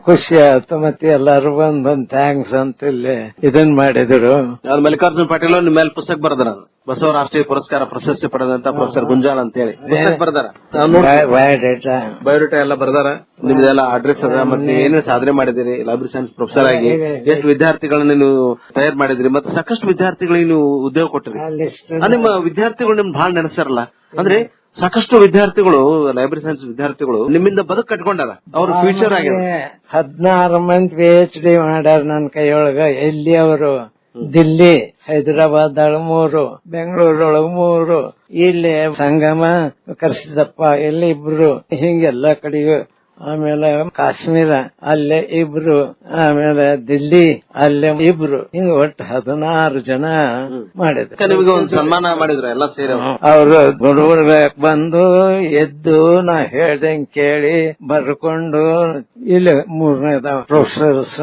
ಖುಷಿ ಆಯ್ತು. ಮತ್ತೆ ಎಲ್ಲಾರು ಬಂದ್ ಥ್ಯಾಂಕ್ಸ್ ಅಂತ ಇಲ್ಲಿ ಇದನ್ ಮಾಡಿದ್ರು. ಮಲ್ಲಿಕಾರ್ಜುನ್ ಪಾಟೀಲ್ ನಿಮ್ಮ ಮೇಲೆ ಪುಸ್ತಕ ಬರೆದಾರ, ಬಸವ ರಾಷ್ಟ್ರೀಯ ಪುರಸ್ಕಾರ ಪ್ರಶಸ್ತಿ ಪಡೆದಂತ ಪ್ರೊಫೆಸರ್ ಗುಂಜಾಳ್ ಅಂತ ಹೇಳಿ ಬರೆದಾರ. ಬಯೋಡೇಟಾ ಎಲ್ಲ ಬರೆದಾರ. ನಿಮ್ದೆಲ್ಲ ಅಡ್ರೆಸ್ ಅದ, ಮತ್ತೆ ಏನೇನು ಸಾಧನೆ ಮಾಡಿದಿರಿ, ಲೈಬ್ರರಿ ಸೈನ್ಸ್ ಪ್ರೊಫೆಸರ್ ಆಗಿ ಎಷ್ಟು ವಿದ್ಯಾರ್ಥಿಗಳನ್ನ ನೀವು ತಯಾರು ಮಾಡಿದಿರಿ, ಮತ್ತೆ ಸಾಕಷ್ಟು ವಿದ್ಯಾರ್ಥಿಗಳಿಗೆ ನೀವು ಉದ್ಯೋಗ ಕೊಟ್ಟಿರಿ. ನಿಮ್ಮ ವಿದ್ಯಾರ್ಥಿಗಳು ನಿಮ್ಗೆ ಬಹಳ ನೆನೆಸ್ತಾರಲ್ಲ. ಅಂದ್ರೆ ಸಾಕಷ್ಟು ವಿದ್ಯಾರ್ಥಿಗಳು, ಲೈಬ್ರರಿ ಸೈನ್ಸ್ ವಿದ್ಯಾರ್ಥಿಗಳು ನಿಮ್ಮಿಂದ ಬದುಕು ಕಟ್ಕೊಂಡಾರ, ಅವ್ರ ಫ್ಯೂಚರ್ ಆಗಿದೆ. 16 ಮಂದಿ PhD ಮಾಡ್ಯಾರ ನನ್ನ ಕೈಯೊಳಗ. ಎಲ್ಲಿ ಅವರು ದಿಲ್ಲಿ, ಹೈದರಾಬಾದ್ 3, ಬೆಂಗಳೂರೊಳಗ 3, ಇಲ್ಲಿ ಸಂಗಮ ಕರ್ಸಿದಪ್ಪ ಇಲ್ಲಿ 2, ಹಿಂಗೆಲ್ಲಾ ಕಡೆಗೂ. ಆಮೇಲೆ ಕಾಶ್ಮೀರ ಅಲ್ಲೇ 2, ಆಮೇಲೆ ದಿಲ್ಲಿ ಅಲ್ಲೇ 2, ಹಿಂಗ ಒಟ್ಟು 16 ಜನ ಮಾಡಿದ್ರು. ನಿಮಗೆ ಒಂದು ಸನ್ಮಾನ ಮಾಡಿದ್ರು ಎಲ್ಲ ಸೇರಿ. ಅವರು ಬಡವರ್ಗ ಬಂದು ಎದ್ದು ನಾ ಹೇಳ್ದಂಗ್ ಕೇಳಿ ಬರ್ಕೊಂಡು ಇಲ್ಲಿ 3ನೇದ professors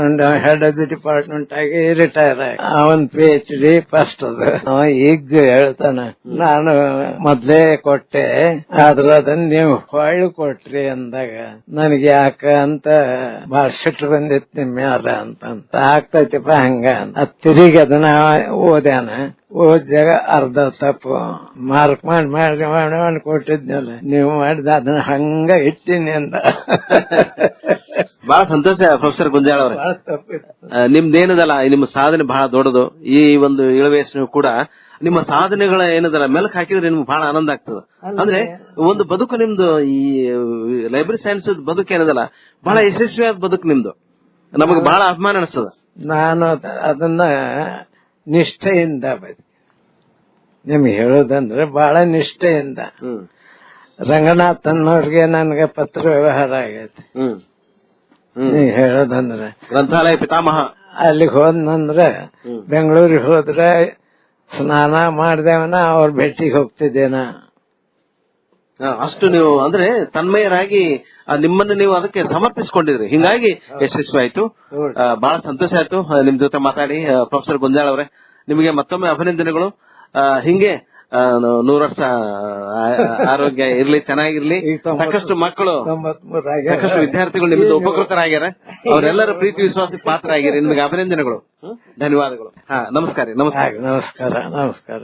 head of the department ಆಗಿ ರಿಟೈರ್ ಆಗಿ ಅವನ್ PhD ಫಸ್ಟ್ ಅದು. ಈಗ ಹೇಳ್ತಾನ, ನಾನು ಮೊದ್ಲೇ ಕೊಟ್ಟೆ, ಆದ್ರ ಅದನ್ನ ನೀವು ಹೊಳ್ಳಿ ಕೊಟ್ರಿ ಅಂದಾಗ ನನಗೆ ಯಾಕ ಅಂತ ಬಾಳ ಸಿಟ್ಟು ಬಂದಿತ್ತು ನಿಮ್ ಮ್ಯಾಲ ಅಂತ. ಆಗ್ತೈತಿಪ್ಪ ಹಂಗ ಅಂತ ತಿರುಗಿ ಅದನ್ನ ಓದ್ಯಾನ. ಓದ್ಯಾಗ ಅರ್ಧ ತಪ್ಪು ಮಾರ್ಕ್ ಮಾಡಿ ಕೊಟ್ಟಿದ್ನಲ್ಲ, ನೀವು ಮಾಡಿದ ಅದನ್ನ ಹಂಗ ಇಟ್ಟಿನಿ ಅಂತ. ಬಹಳ ಸಂತೋಷ ಪ್ರೊಫೆಸರ್ ಗುಂಜಾಳ್ ಅವ್ರೆ. ನಿಮ್ದೇನದಲ್ಲ, ನಿಮ್ಮ ಸಾಧನೆ ಬಹಳ ದೊಡ್ಡದು. ಈ ಒಂದು ಇಳವಯಸ್ಸು ಕೂಡ ನಿಮ್ಮ ಸಾಧನೆಗಳ ಏನದಲ್ಲ ಮೆಲಕ್ ಹಾಕಿದ್ರೆ ನಿಮ್ಗೆ ಬಹಳ ಆನಂದ ಆಗ್ತದೆ. ಅಂದ್ರೆ ಒಂದು ಬದುಕು ನಿಮ್ದು, ಈ ಲೈಬ್ರರಿ ಸೈನ್ಸ್ ಬದುಕು ಏನದಲ್ಲ ಬಹಳ ಯಶಸ್ವಿಯಾದ ಬದುಕು ನಿಮ್ದು. ನಮಗೆ ಬಹಳ ಅಭಿಮಾನ ಅನಿಸ್ತದ. ನಾನು ಅದನ್ನ ನಿಷ್ಠೆಯಿಂದ ನಿಮ್ಗೆ ಹೇಳೋದಂದ್ರೆ ಬಹಳ ನಿಷ್ಠೆಯಿಂದ. ರಂಗನಾಥನ್ನವ್ರಿಗೆ ನನ್ಗೆ ಪತ್ರ ವ್ಯವಹಾರ ಆಗೈತೆ. ನೀವ್ ಹೇಳೋದಂದ್ರೆ ಗ್ರಂಥಾಲಯ ಪಿತಾಮಹ ಅಲ್ಲಿಗೆ ಹೋದ್ನಂದ್ರೆ, ಬೆಂಗಳೂರಿಗೆ ಹೋದ್ರೆ ಸ್ನಾನ ಮಾಡ್ದೇವನ ಅವ್ರ ಭೇಟಿಗೆ ಹೋಗ್ತಿದ್ದೇನ. ಅಷ್ಟು ನೀವು ಅಂದ್ರೆ ತನ್ಮಯರಾಗಿ ನಿಮ್ಮನ್ನು ನೀವು ಅದಕ್ಕೆ ಸಮರ್ಪಿಸಿಕೊಂಡಿದ್ರಿ. ಹಿಂಗಾಗಿ ಯಶಸ್ವಿ ಆಯ್ತು. ಬಹಳ ಸಂತೋಷ ಆಯ್ತು ನಿಮ್ ಜೊತೆ ಮಾತಾಡಿ. ಪ್ರೊಫೆಸರ್ ಗುಂಜಾಳ್ ಅವರೇ, ನಿಮಗೆ ಮತ್ತೊಮ್ಮೆ ಅಭಿನಂದನೆಗಳು. ಹಿಂಗೆ 100 ವರ್ಷ ಆರೋಗ್ಯ ಇರ್ಲಿ, ಚೆನ್ನಾಗಿರ್ಲಿ. ಸಾಕಷ್ಟು ಮಕ್ಕಳು, ಸಾಕಷ್ಟು ವಿದ್ಯಾರ್ಥಿಗಳು ನಿಮ್ದು ಉಪಕೃತರಾಗ್ಯಾರ. ಅವರೆಲ್ಲರ ಪ್ರೀತಿ ವಿಶ್ವಾಸಕ್ಕೆ ಪಾತ್ರ ಆಗ್ಯಾರ. ನಿಮಗೆ ಅಭಿನಂದನೆಗಳು, ಧನ್ಯವಾದಗಳು. ನಮಸ್ಕಾರ. ನಮಸ್ಕಾರ.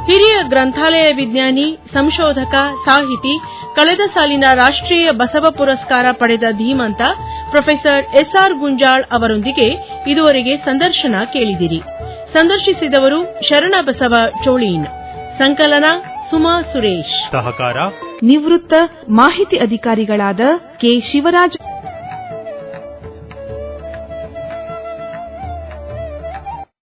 ಹಿರಿಯ ಗ್ರಂಥಾಲಯ ವಿಜ್ಞಾನಿ, ಸಂಶೋಧಕ, ಸಾಹಿತಿ, ಕಳೆದ ಸಾಲಿನ ರಾಷ್ಟ್ರೀಯ ಬಸವ ಪುರಸ್ಕಾರ ಪಡೆದ ಧೀಮಂತ ಪ್ರೊಫೆಸರ್ ಎಸ್ಆರ್ ಗುಂಜಾಳ್ ಅವರೊಂದಿಗೆ ಇದುವರೆಗೆ ಸಂದರ್ಶನ ಕೇಳಿದಿರಿ. ಸಂದರ್ಶಿಸಿದವರು ಶರಣಬಸವ ಚೋಳೀನ್. ಸಂಕಲನ ಸುಮಾ ಸುರೇಶ್. ಸಹಕಾರ ನಿವೃತ್ತ ಮಾಹಿತಿ ಅಧಿಕಾರಿಗಳಾದ ಕೆ ಶಿವರಾಜ್.